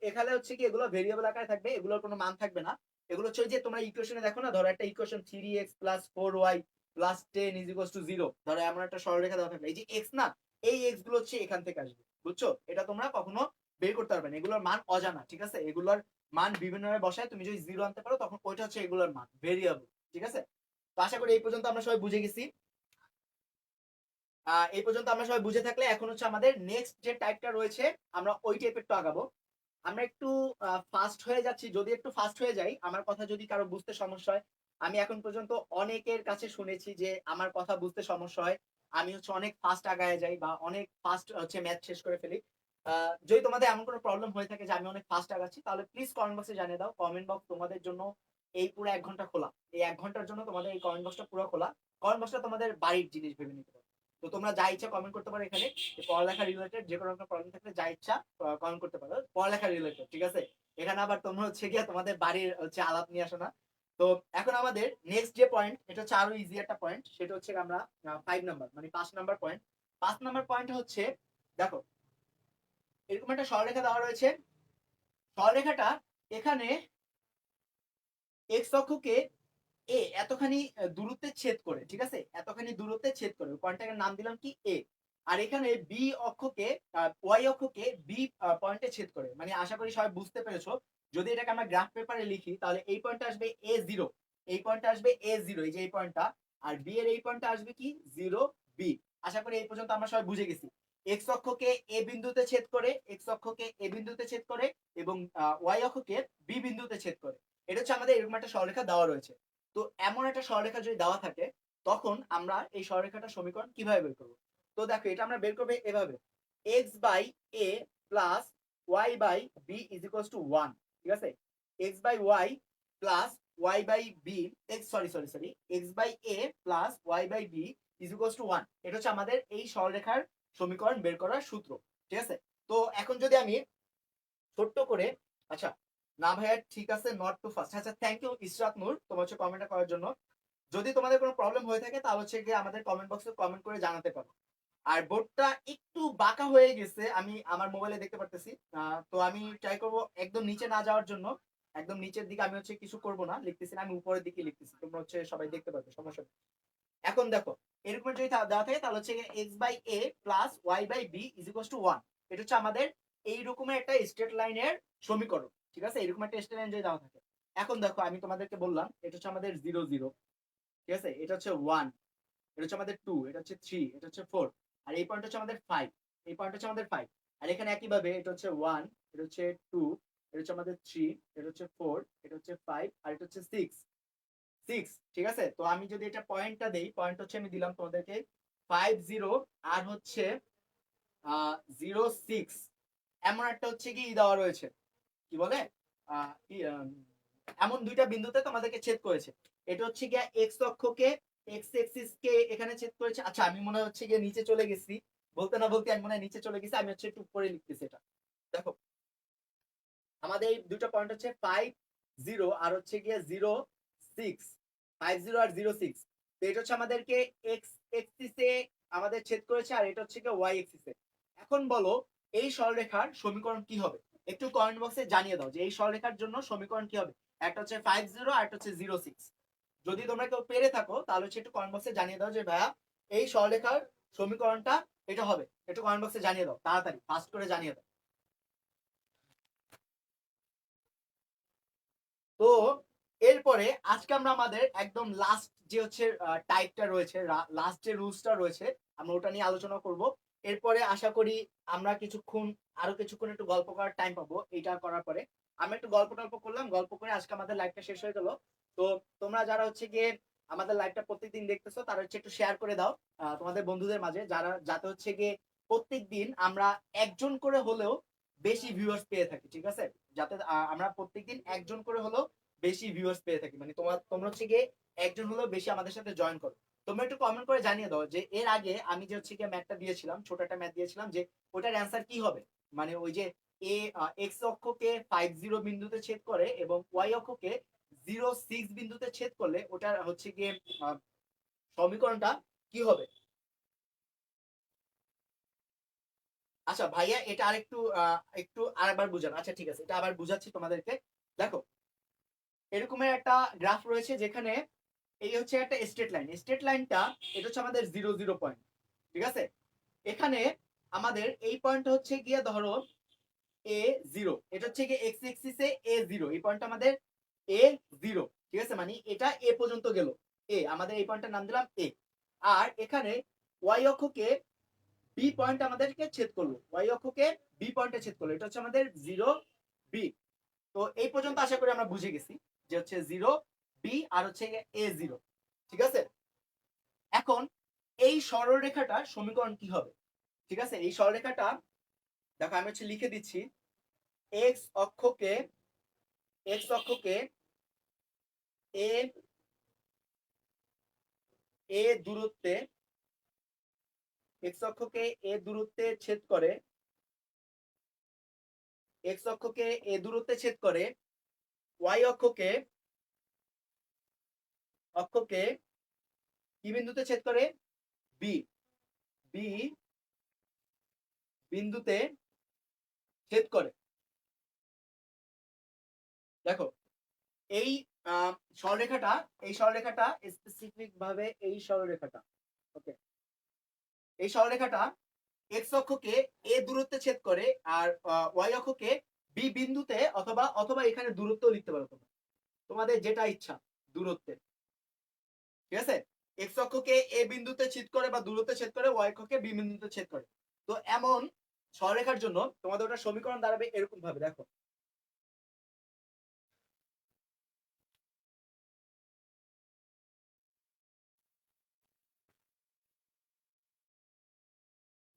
Speaker 1: এখানে হচ্ছে কি এগুলো ভেরিয়েবল আকারে থাকবে, এগুলোর কোনো মান থাকবে না। এগুলো হচ্ছে যে তোমরা ইকুয়েশনে দেখো না, ধরো একটা equation 3x plus 4y plus 10 is equals two 0, ধরো এমন একটা সরলরেখা দেওয়া থাকবে, এই যে x না, এই x গুলো হচ্ছে এখান থেকে আসবে, বুঝছো। এটা তোমরা কখনো বের করতে পারবে না, এগুলোর মান অজানা, ঠিক আছে। এগুলোর মান বিভিন্ন ভাবে বসায়, তুমি যদি 0 আনতে পারো তখন ওইটা হচ্ছে এগুলোর মান, ভেরিয়েবল, ঠিক আছে। তো আশা করি এই পর্যন্ত আমরা সবাই বুঝে গেছি। এই পর্যন্ত আমরা সবাই বুঝে থাকলে এখন হচ্ছে আমাদের নেক্সট যে টাইপটা রয়েছে, আমরা ওই টাইপের একটু আগাবো। আমরা একটু ফাস্ট হয়ে যাচ্ছি, যদি একটু ফাস্ট হয়ে যাই, আমার কথা যদি কারো বুঝতে সমস্যা হয়, আমি এখন পর্যন্ত অনেকের কাছে শুনেছি যে আমার কথা বুঝতে সমস্যা হয়, আমি হচ্ছে অনেক ফাস্ট আগায় যাই বা অনেক ফাস্ট হচ্ছে ম্যাথ শেষ করে ফেলি। যদি তোমাদের এমন কোনো প্রবলেম হয়ে থাকে যে আমি অনেক ফাস্ট আগাচ্ছি, তাহলে প্লিজ কমেন্ট বক্সে জানিয়ে দাও। কমেন্ট বক্স তোমাদের জন্য এই পুরো 1 ঘন্টা খোলা, এই 1 ঘন্টার জন্য তোমাদের এই কমেন্ট বক্সটা পুরো খোলা। কমেন্ট বক্সটা তোমাদের বাড়ির জিনিস ভেবে নিতে পারো। তো তোমরা যা ইচ্ছা কমেন্ট করতে পারো এখানে, পড়ালেখা রিলেটেড যে কোনো একটা প্রবলেম থাকলে যা ইচ্ছা কমেন্ট করতে পারো, পড়ালেখা রিলেটেড, ঠিক আছে। এখানে আবার তোমরা হচ্ছে গিয়ে তোমাদের বাড়ির হচ্ছে আলাপ নিয়ে আসো না। তো এখন আমাদের নেক্সট যে পয়েন্ট, এটা হচ্ছে আরো ইজি একটা পয়েন্ট, সেটা হচ্ছে আমরা 5 নাম্বার মানে 5 নাম্বার পয়েন্ট। 5 নাম্বার পয়েন্ট হচ্ছে, দেখো এরকম একটা সরলরেখা দেওয়া রয়েছে, সরলরেখাটা এখানে এক্স অক্ষকে এতখানি দূরত্বে ছেদ করে, ঠিক আছে, এতখানি দূরত্বে ছেদ করে, পয়েন্টটার নাম দিলাম কি এ। আর এখানে বি অক্ষকে ওয়াই অক্ষকে বি পয়েন্টে ছেদ করে, মানে আশা করি সবাই বুঝতে পেরেছো। যদি এটাকে আমরা গ্রাফ পেপারে লিখি, তাহলে এই পয়েন্টটা আসবে A0, এই পয়েন্টটা আসবে A0, এই যে এই পয়েন্টটা, আর বি এর এই পয়েন্টটা আসবে কি 0 বি। আশা করি এই পর্যন্ত আমরা সবাই বুঝে গেছি। এক্স অক্ষকে এ বিন্দুতে ছেদ করে, এক্স অক্ষকে এ বিন্দুতে ছেদ করে, এবং ওয়াই অক্ষকে বি বিন্দুতে ছেদ করে। এটা হচ্ছে আমাদের এরকম একটা সরলরেখা দেওয়া রয়েছে। তো এমন একটা সরলরেখা যদি দেওয়া থাকে, তখন আমরা এই সরলরেখাটার সমীকরণ কিভাবে বের করবো। তো দেখো এটা আমরা বের করবো এভাবে, x by A plus Y by B is equals to 1, ঠিক আছে। x by Y plus Y by B, sorry x by A plus Y by B is equals to 1, এটা হচ্ছে আমাদের এই সরলরেখার সমীকরণ বের করার সূত্র, ঠিক আছে। তো এখন যদি আমি ছোট্ট করে, আচ্ছা না ভাইয়া ঠিক আছে, নট টু ফাস্ট, আচ্ছা থ্যাংক ইউ ইসরাত নূর তোমার হচ্ছে কমেন্টটা করার জন্য। যদি তোমাদের কোনো প্রবলেম হয়ে থাকে তাহলে হচ্ছে গিয়ে আমাদের কমেন্ট বক্সে কমেন্ট করে জানাতে পারো। আর বোর্ডটা একটু বাঁকা হয়ে গেছে, আমি আমার মোবাইলে দেখতে পারতেছি। তো আমি ট্রাই করব একদম নিচে না যাওয়ার জন্য, একদম নিচের দিকে আমি হচ্ছে কিছু করব না, লিখতেছি না, আমি উপরের দিকে লিখতেছি, তোমরা হচ্ছে সবাই দেখতে পাবে, সমস্যা নেই। এখন দেখো এরকম যদি দেওয়া থাকে, তাহলে হচ্ছে X by A plus Y by B is equal to 1, এটা হচ্ছে আমাদের এই রকমের একটা স্ট্রেট লাইনের সমীকরণ, ঠিক আছে। এরকম একটা স্ট্রেট লাইন যদি দেওয়া থাকে, এখন দেখো আমি তোমাদেরকে বললাম এটা হচ্ছে আমাদের 0 0, ঠিক আছে, এটা হচ্ছে 1, এটা হচ্ছে আমাদের 2, এটা হচ্ছে 3, এটা হচ্ছে 4, আর এই পয়েন্ট হচ্ছে আমাদের 5, এই পয়েন্ট হচ্ছে আমাদের 5। আর এখানে একইভাবে এটা হচ্ছে 1, এটা হচ্ছে 2, এটা হচ্ছে আমাদের 3, এটা হচ্ছে 4, এটা হচ্ছে 5, আর এটা হচ্ছে 6, ঠিক আছে। তো আমি যদি এটা পয়েন্টটা দেই, পয়েন্ট হচ্ছে আমি দিলাম তোমাদেরকে 5 0, আর হচ্ছে 0 6, এমন একটা হচ্ছে কি দেওয়া রয়েছে, কি বলে এমন দুইটা বিন্দুতে তোমাদেরকে ছেদ করেছে। এটা হচ্ছে গিয়া এক্স অক্ষকে এক্স এক্সিস কে এখানে ছেদ করেছে। আচ্ছা আমি মনে হচ্ছে গিয়ে নিচে চলে গেছি, বলতে না বলতে আমি মনে হয় নিচে চলে গেছি, আমি হচ্ছে একটু উপরে লিখতেছি। এটা দেখো আমাদের এই দুটো পয়েন্ট হচ্ছে 5 0 আর হচ্ছে গিয়ে 0 6, 5 0 আর 0 6। তো এটা হচ্ছে আমাদেরকে এক্স এক্সিসে আমাদের ছেদ করেছে, আর এটা হচ্ছে গিয়ে ওয়াই এক্সিসে। এখন বলো এই সরলরেখার সমীকরণ কি হবে? একটু কমেন্ট বক্সে জানিয়ে দাও যে এই সরলরেখার জন্য সমীকরণ কি হবে। একটা হচ্ছে 5 0 আর একটা হচ্ছে 0 6। যদি তোমরা কেউ পেরে থাকো তাহলে হচ্ছে একটু কমেন্ট বক্সে জানিয়ে দাও যে ভাইয়া এই সরলরেখার সমীকরণটা এটা হবে। একটু কমেন্ট বক্সে জানিয়ে দাও, তাড়াতাড়ি ফাস্ট করে জানিয়ে দাও। তো এরপরে আজকে আমরা আমাদের একদম লাস্ট যে হচ্ছে টাইপটা রয়েছে, লাস্ট যে রুলসটা রয়েছে, আমরা ওটা নিয়ে আলোচনা করব। এরপরে আশা করি আমরা আরো কিছুক্ষণ একটু গল্প করার টাইম পাবো। এইটা করার পরে আমি একটু গল্প টল্প করলাম, গল্প করে আজকে আমাদের লাইভটা শেষ হয়ে গেল। তো তোমরা যারা হচ্ছে গিয়ে আমাদের লাইভটা প্রত্যেকদিন দেখতেছো তারা হচ্ছে একটু শেয়ার করে দাও তোমাদের বন্ধুদের মাঝে, যারা যাতে হচ্ছে গিয়ে প্রত্যেকদিন আমরা একজন করে হলেও বেশি ভিউয়ার্স পেয়ে থাকি। ঠিক আছে, যাতে আমরা প্রত্যেকদিন একজন করে হলেও বেশি ভিউয়ার্স পেয়ে থাকি, মানে তোমরা হচ্ছে গিয়ে একজন হলেও বেশি আমাদের সাথে জয়েন করো। তোমরা একটু কমেন্ট করে জানিয়ে দাও যে এর আগে আমি যে হচ্ছে গিয়ে ম্যাথটা দিয়েছিলাম, ছোট একটা ম্যাথ দিয়েছিলাম, যে ওটার অ্যান্সার কি হবে। মানে ওই যে এ এক্স অক্ষকে 5 0 বিন্দুতে ছেদ করে এবং ওয়াই অক্ষকে 0 6 বিন্দুতে ছেদ করলে ওটার হচ্ছে গিয়ে সমীকরণটা কি হবে। আচ্ছা ভাইয়া এটা আরেকটু একটু আরেকবার বুঝান। আচ্ছা ঠিক আছে, এটা আবার বুঝাচ্ছি তোমাদেরকে। দেখো এরকমের একটা গ্রাফ রয়েছে যেখানে এই হচ্ছে একটা স্ট্রেট লাইন, স্ট্রেট লাইনটা এটা হচ্ছে আমাদের 0 0 পয়েন্ট। ঠিক আছে, এখানে আমাদের এই পয়েন্ট হচ্ছে গিয়ে ধরো A0, এটা হচ্ছে গিয়ে এক্স এক্সিসে A0, এই পয়েন্টটা আমাদের A0। ঠিক আছে, মানে এটা এ পর্যন্ত গেল, এ আমাদের এই পয়েন্টটার নাম দিলাম এ। আর এখানে ওয়াই অক্ষকে বি পয়েন্ট আমাদেরকে ছেদ করলো, ওয়াই অক্ষকে বি পয়েন্টে ছেদ করলো, এটা হচ্ছে আমাদের 0 বি। তো এই পর্যন্ত আশা করি আমরা বুঝে গেছি যে হচ্ছে 0 বি আর হচ্ছে A0। ঠিক আছে, এখন এই সরলরেখাটার সমীকরণ কি হবে। ঠিক আছে, এই সরলরেখাটা দেখো আমি হচ্ছে লিখে দিচ্ছি। এক্স অক্ষকে এক্স অক্ষকে এ এ দূরত্বে এক্স অক্ষকে এ দূরত্বে ছেদ করে, এক্স অক্ষকে এ দূরত্বে ছেদ করে ওয়াই অক্ষকে অক্ষকে কি বিন্দুতে ছেদ করে, বি বি বিন্দুতে ছেদ করে। দেখো এই সরলরেখাটা এই সরলরেখাটা স্পেসিফিক ভাবে এই সরলরেখাটা, ওকে, এই সরলরেখাটা এক্স অক্ষকে এ দূরত্বে ছেদ করে আর ওয়াই অক্ষকে বি বিন্দুতে, অথবা অথবা এখানে দূরত্ব লিখতে পারো তোমরা, তোমাদের যেটা ইচ্ছা দূরত্বের। ঠিক আছে, এক্স অক্ষকে এ বিন্দুতে ছেদ করে বা দূরত্বে ছেদ করে, ওয়াই অক্ষকে বি বিন্দুতে ছেদ করে। তো এমন সরলরেখার জন্য তোমাদের ওটা সমীকরণ দাঁড়াবে এরকম ভাবে। দেখো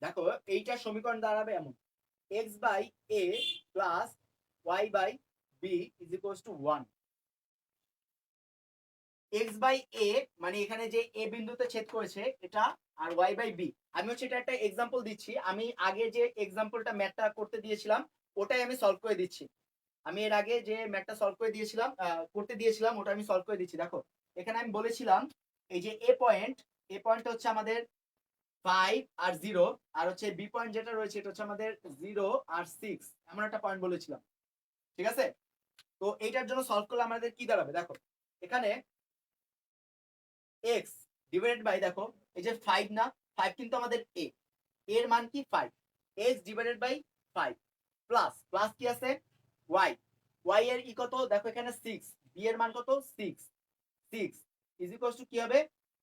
Speaker 1: দেখো এইটার সমীকরণ দাঁড়াবে এমন, x by A plus Y by B is equals to 1। X by a মানে এখানে যে এ বিন্দুতে ছেদ করেছে এটা, আর ওয়াই বাই বি। আমি হচ্ছে এটা একটা এক্সাম্পল দিচ্ছি, আমি আগে যে এক্সাম্পলটা ম্যাথটা করতে দিয়েছিলাম ওটাই আমি সলভ করে দিচ্ছি। আমি এর আগে যে ম্যাথটা সলভ করে দিয়েছিলাম করতে দিয়েছিলাম ওটা আমি সলভ করে দিচ্ছি। দেখো এখানে আমি বলেছিলাম এই যে এ পয়েন্ট হচ্ছে আমাদের 5 আর 0, আর হচ্ছে বি পয়েন্ট যেটা রয়েছে এটা হচ্ছে আমাদের 0 আর 6, এমন একটা পয়েন্ট বলেছিলাম। ঠিক আছে, তো এইটার জন্য সলভ করলে আমাদের কি দাঁড়াবে। দেখো এখানে এক্স ডিভাইডেড বাই, দেখো এই যে 5 না, 5 কিন্তু আমাদের এর মান কি 5, X divided by 5 plus plus কি আছে ওয়াই, ওয়াই এর ই কত, দেখো এখানে 6, বি এর মান কত 6, 6 ইজ ইকুয়ালস টু কি হবে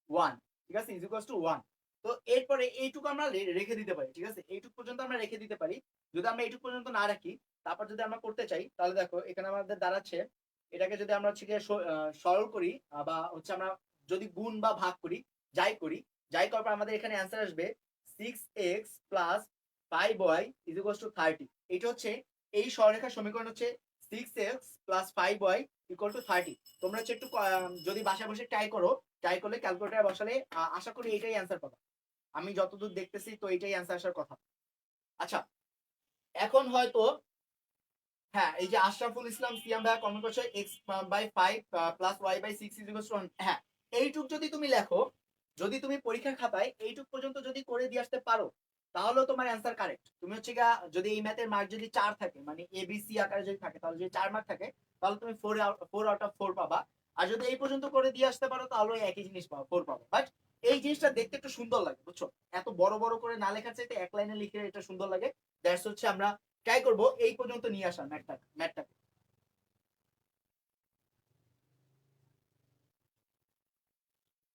Speaker 1: 1। ঠিক আছে, ইজ ইকুয়ালস টু 1। তো এরপরে এইটুকু আমরা রেখে দিতে পারি। ঠিক আছে, এইটুকু পর্যন্ত আমরা রেখে দিতে পারি। যদি আমরা এইটুকু পর্যন্ত না রাখি, তারপর যদি আমরা করতে চাই, তাহলে দেখো এখানে আমাদের দাঁড়াচ্ছে, এটাকে যদি আমরা হচ্ছে সরল করি বা হচ্ছে আমরা যদি গুণ বা ভাগ করি, যাই করার পর আমাদের এখানে অ্যান্সার আসবে 6x plus 5y is equals two 30। এটা হচ্ছে এই সরলরেখার সমীকরণ হচ্ছে 6x plus 5y equal to 30। তোমরা হচ্ছে একটু যদি বাসায় বসে ট্রাই করলে ক্যালকুলেটরে বসালে আশা করি এটাই অ্যান্সার পাবা। আমি যতদূর দেখতেছি তো এটাই অ্যান্সার আসার কথা। আচ্ছা, এখন হয়তো হ্যাঁ, এই যে আশরাফুল ইসলাম সিয়াম ভাইয়া কমেন্ট করছে x/5 plus y/6 equals to 1। হ্যাঁ, এইটুক যদি তুমি লেখো, যদি তুমি পরীক্ষার খাতায় এইটুক পর্যন্ত যদি করে দিয়ে আসতে পারো, তাহলেও তোমার অ্যান্সার কারেক্ট। তুমি হচ্ছে গিয়া যদি এই ম্যাথের মার্ক যদি 4 থাকে, মানে ABC আকারে যদি থাকে, তাহলে যদি 4 মার্ক থাকে তাহলে তুমি 4 আউট অফ 4 পাবা। আর যদি এই পর্যন্ত করে দিয়ে আসতে পারো তাহলে একই জিনিস পাবো, 4 পাবো। বাট এই জিনিসটা দেখতে একটু সুন্দর লাগে, বুঝছো? এত বড় বড় করে না লেখার চাইতে এক লাইনে লিখে এটা সুন্দর লাগে। দ্যাটস হচ্ছে আমরা ট্রাই করব এই পর্যন্ত নিয়ে আসার ম্যাথটাকে।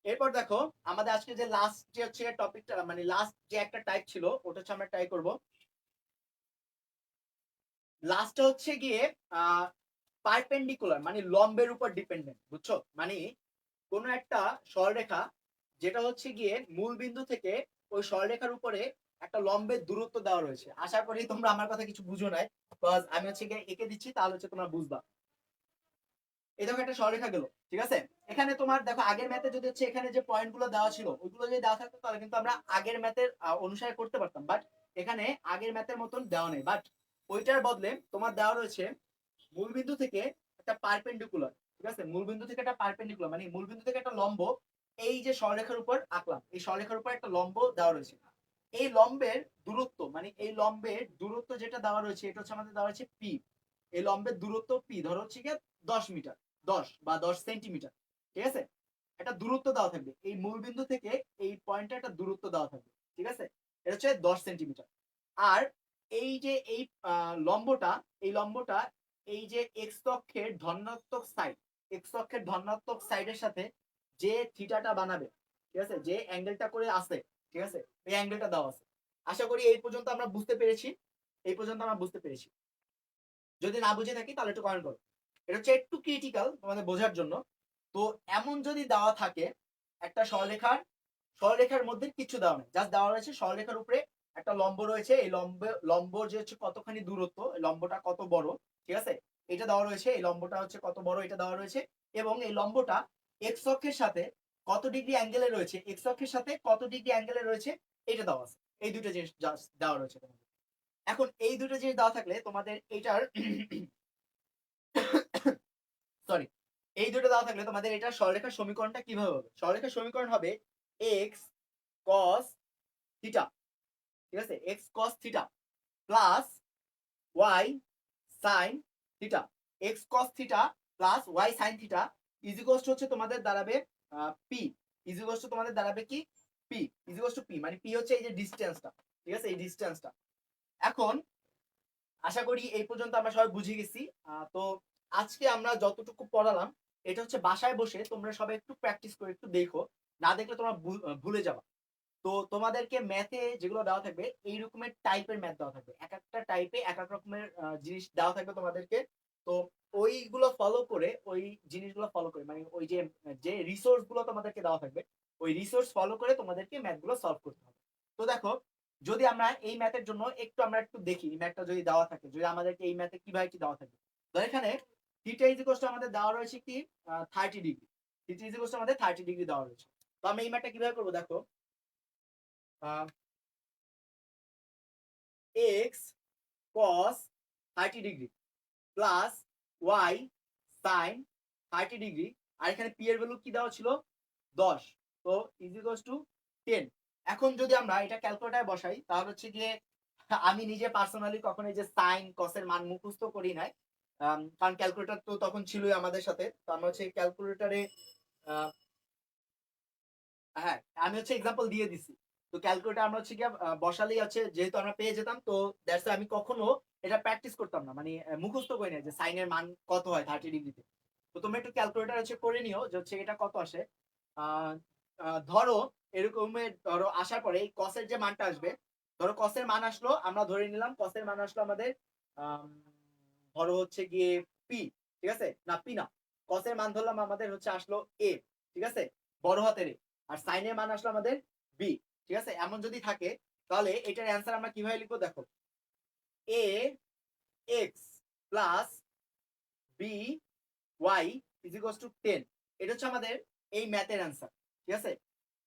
Speaker 1: এরপর দেখো, আমাদের আজকে যে লাস্ট যে হচ্ছে টপিকটা, মানে লাস্ট যে একটা টাইপ ছিল ওটা হচ্ছে আমরা ট্রাই করব। লাস্টটা হচ্ছে গিয়ে পারপেন্ডিকুলার, মানে লম্বের উপর ডিপেন্ডেন্ট, বুঝছো? মানে কোন একটা সরলরেখা যেটা হচ্ছে গিয়ে মূল বিন্দু থেকে ওই সরলরেখার উপরে একটা লম্বের দূরত্ব দেওয়া রয়েছে। আশা করি তোমরা আমার কথা কিছু বুঝো নাই, বিকজ আমি হচ্ছে গিয়ে এঁকে দিচ্ছি, তাহলে হচ্ছে তোমরা বুঝবা। এই দেখো একটা সরলরেখা গেল, ঠিক আছে? এখানে তোমার দেখো আগের ম্যাথে যদি হচ্ছে এখানে যে পয়েন্ট গুলো দেওয়া ছিল ওইগুলো যদি দেওয়া থাকতো তাহলে কিন্তু আমরা আগের ম্যাথের অনুসারে করতে পারতাম। বাট এখানে আগের ম্যাথের মতন দেওয়া নেই, বাট ওইটার বদলে তোমার দেওয়া রয়েছে মূলবিন্দু থেকে একটা পারপেন্ডিকুলার। ঠিক আছে, মূলবিন্দু থেকে একটা পারপেন্ডিকুলার মানে মূলবিন্দু থেকে একটা লম্ব এই যে সরলরেখার উপর আঁকলাম, এই সরলরেখার উপর একটা লম্ব দেওয়া রয়েছে। এই লম্বের দূরত্ব, মানে এই লম্বের দূরত্ব যেটা দেওয়া রয়েছে এটা হচ্ছে আমাদের দেওয়া রয়েছে পি। এই লম্বের দূরত্ব পি ধরো হচ্ছে গিয়ে 10 মিটার, 10 বা 10 সেন্টিমিটার। ঠিক আছে, একটা দূরত্ব দেওয়া থাকবে এই মূলবিন্দু থেকে এই পয়েন্টে, একটা দূরত্ব দেওয়া থাকবে। ঠিক আছে, এটা হচ্ছে 10 সেন্টিমিটার। আর এই যে এই লম্বটা, এই লম্বটা এই যে এক্স অক্ষের ধনাত্মক সাইড, এক্স অক্ষের ধনাত্মক সাইডের সাথে যে থিটাটা বানাবে, ঠিক আছে, যে অ্যাঙ্গেলটা করে আছে, ঠিক আছে, এই অ্যাঙ্গেলটা দেওয়া আছে। আশা করি এই পর্যন্ত আমরা বুঝতে পেরেছি, এই পর্যন্ত আমরা বুঝতে পেরেছি। যদি না বুঝে থাকি তাহলে একটু কমেন্ট করো। এটা হচ্ছে একটু ক্রিটিক্যাল তোমাদের বোঝার জন্য। তো এমন যদি দেওয়া থাকে একটা সরলরেখার মধ্যে কিছু দেওয়া নেই, জাস্ট দেওয়া রয়েছে সরলরেখার উপরে একটা লম্ব রয়েছে, এই লম্ব যে হচ্ছে কতখানি দূরত্ব, লম্বটা কত বড়, ঠিক আছে, এটা দেওয়া রয়েছে, এই লম্বটা হচ্ছে কত বড় এটা দেওয়া রয়েছে। এবং এই লম্বটা এক্স অক্ষের সাথে কত ডিগ্রি অ্যাঙ্গেলে রয়েছে, এক্স অক্ষের সাথে কত ডিগ্রি অ্যাঙ্গেলে রয়েছে এটা দেওয়া আছে। এই দুটো জিনিস জাস্ট দেওয়া রয়েছে তোমাদের। এখন এই দুটো জিনিস দেওয়া থাকলে তোমাদের এইটার সরি, এই দুটো দেওয়া থাকলে তোমাদের এটা সরলরেখার সমীকরণটা কিভাবে হবে? সরলরেখার সমীকরণ হবে এক্স কস থিটা, ঠিক আছে, x cos theta plus y sin theta. X cos theta plus y sin theta is equals হচ্ছে তোমাদের দাঁড়াবে পি। ইজিকোস তোমাদের দাঁড়াবে কি? পি। ইজিকোস টু পি, মানে পি হচ্ছে এই যে ডিস্টেন্সটা, ঠিক আছে, এই ডিস্টেন্সটা। এখন আশা করি এই পর্যন্ত আমরা সবাই বুঝে গেছি। তো আজকে আমরা যতটুকু পড়ালাম এটা হচ্ছে বাসায় বসে তোমরা সবাই একটু প্র্যাকটিস করে একটু দেখো, না দেখলে তোমরা ভুলে যাবা। তো তোমাদেরকে ম্যাথে যেগুলো দেওয়া থাকবে এই রকমের টাইপের ম্যাথ দেওয়া থাকবে, এক একটা টাইপে এক এক রকমের জিনিস দেওয়া থাকবে তোমাদেরকে। তো ওইগুলো ফলো করে, ওই জিনিসগুলো ফলো করে, মানে ওই যে যে রিসোর্স গুলো তোমাদেরকে দেওয়া থাকবে ওই রিসোর্স ফলো করে তোমাদেরকে ম্যাথ গুলো সলভ করতে হবে। তো দেখো, যদি আমরা এই ম্যাথের জন্য আমরা একটু দেখি ম্যাথটা যদি দেওয়া থাকে, যদি আমাদেরকে এই ম্যাথে কিভাবে কি দেওয়া থাকে। তো এখানে থিটা ইজ ইকুয়াল টু আমাদের দেওয়া রয়েছে কি 30 degree. Theta is equal two আমাদের 30 ডিগ্রি দেওয়া রয়েছে। তো আমি এই ম্যাথটা কিভাবে করবো দেখো, x cos 30 degree plus y sin 30 degree, আর এখানে পি এর ভ্যালু কি দেওয়া ছিল 10, তো ইজ ইকুয়ালস টু 10। এখন যদি আমরা এটা ক্যালকুলেটারে বসাই তাহলে হচ্ছে গিয়ে আমি নিজে পার্সোনালি কখনো এই যে সাইন কসের মান মুখস্থ করি নাই, কারণ ক্যালকুলেটর তো তখন ছিলই আমাদের সাথে। তো আমরা হচ্ছে ক্যালকুলেটরে হ্যাঁ, আমি হচ্ছে এক্সাম্পল দিয়ে দিছি। তো ক্যালকুলেটর আমরা হচ্ছে গিয়ে বসালেই আছে, যেহেতু আমরা পেয়ে যেতাম, তো দ্যাটস আমি কখনো এটা প্র্যাকটিস করতাম না, মানে মুখস্থ করি না যে সাইনের মান কত হয় 30 ডিগ্রিতে। তো তোমরা একটু ক্যালকুলেটর হচ্ছে করে নিও যে হচ্ছে এটা কত আসে। ধরো এরকমের ধরো আসার পরে এই কসের যে মানটা আসবে, ধরো কসের মান আসলো, আমরা ধরে নিলাম কসের মান আসলো আমাদের ধরো হচ্ছে গিয়ে পি, ঠিক আছে, না পি না, কসের মান ধরলাম আমাদের হচ্ছে আসলো এ, ঠিক আছে, বড় হাতের এ। আর সাইনের মান আসলো আমাদের বি, ঠিক আছে। এমন যদি থাকে তাহলে এটার অ্যান্সার আমরা কিভাবে লিখবো দেখো, a x plus b y is equals to 10, এটা হচ্ছে আমাদের এই ম্যাথের অ্যান্সার। ঠিক আছে,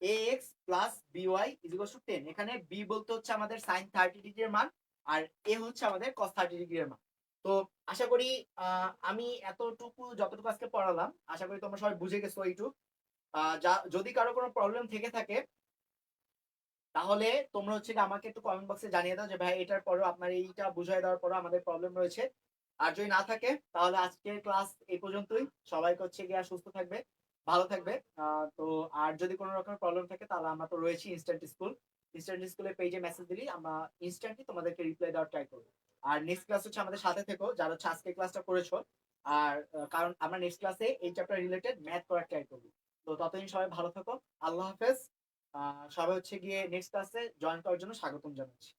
Speaker 1: ax plus by is equals to 10। এখানে b বলতে হচ্ছে আমাদের sin 30 ডিগ্রির মান, আর a হচ্ছে আমাদের cos 30 ডিগ্রির মান। তো আশা করি আমি এতটুকু যতটুকু আজকে পড়ালাম আশা করি তোমরা সবাই বুঝে গেছো এইটুকু। যদি কারো কোনো প্রবলেম থেকে থাকে তাহলে তোমরা হচ্ছে আমাকে একটু কমেন্ট বক্সে জানিয়ে দাও যে ভাই এটার পরেও আপনার এইটা বুঝাই দেওয়ার পরও আমাদের প্রবলেম রয়েছে। আর যদি না থাকে তাহলে আজকের ক্লাস এই পর্যন্তই। সবাইকে হচ্ছে গিয়ে সুস্থ থাকবে, ভালো থাকবে। তো আর যদি কোনো রকমের প্রবলেম থাকে তাহলে আমরা তো রয়েছি ইনস্ট্যান্ট স্কুল। ইনস্ট্যান্ট স্কুলের পেজে মেসেজ দিলেই আমরা ইনস্ট্যান্টলি তোমাদেরকে রিপ্লাই দেওয়ার ট্রাই করবো। আর নেক্সট ক্লাস হচ্ছে আমাদের সাথে থেকো যারা হচ্ছে আজকে ক্লাসটা করেছো। আর কারণ আমরা নেক্সট ক্লাসে এই চ্যাপ্টার রিলেটেড ম্যাথ করার ট্রাই করবো। তো ততদিন সবাই ভালো থাকো, আল্লাহ হাফেজ। সবাই হচ্ছে গিয়ে নেক্সট ক্লাসে জয়েন করার জন্য স্বাগতম জানাচ্ছি।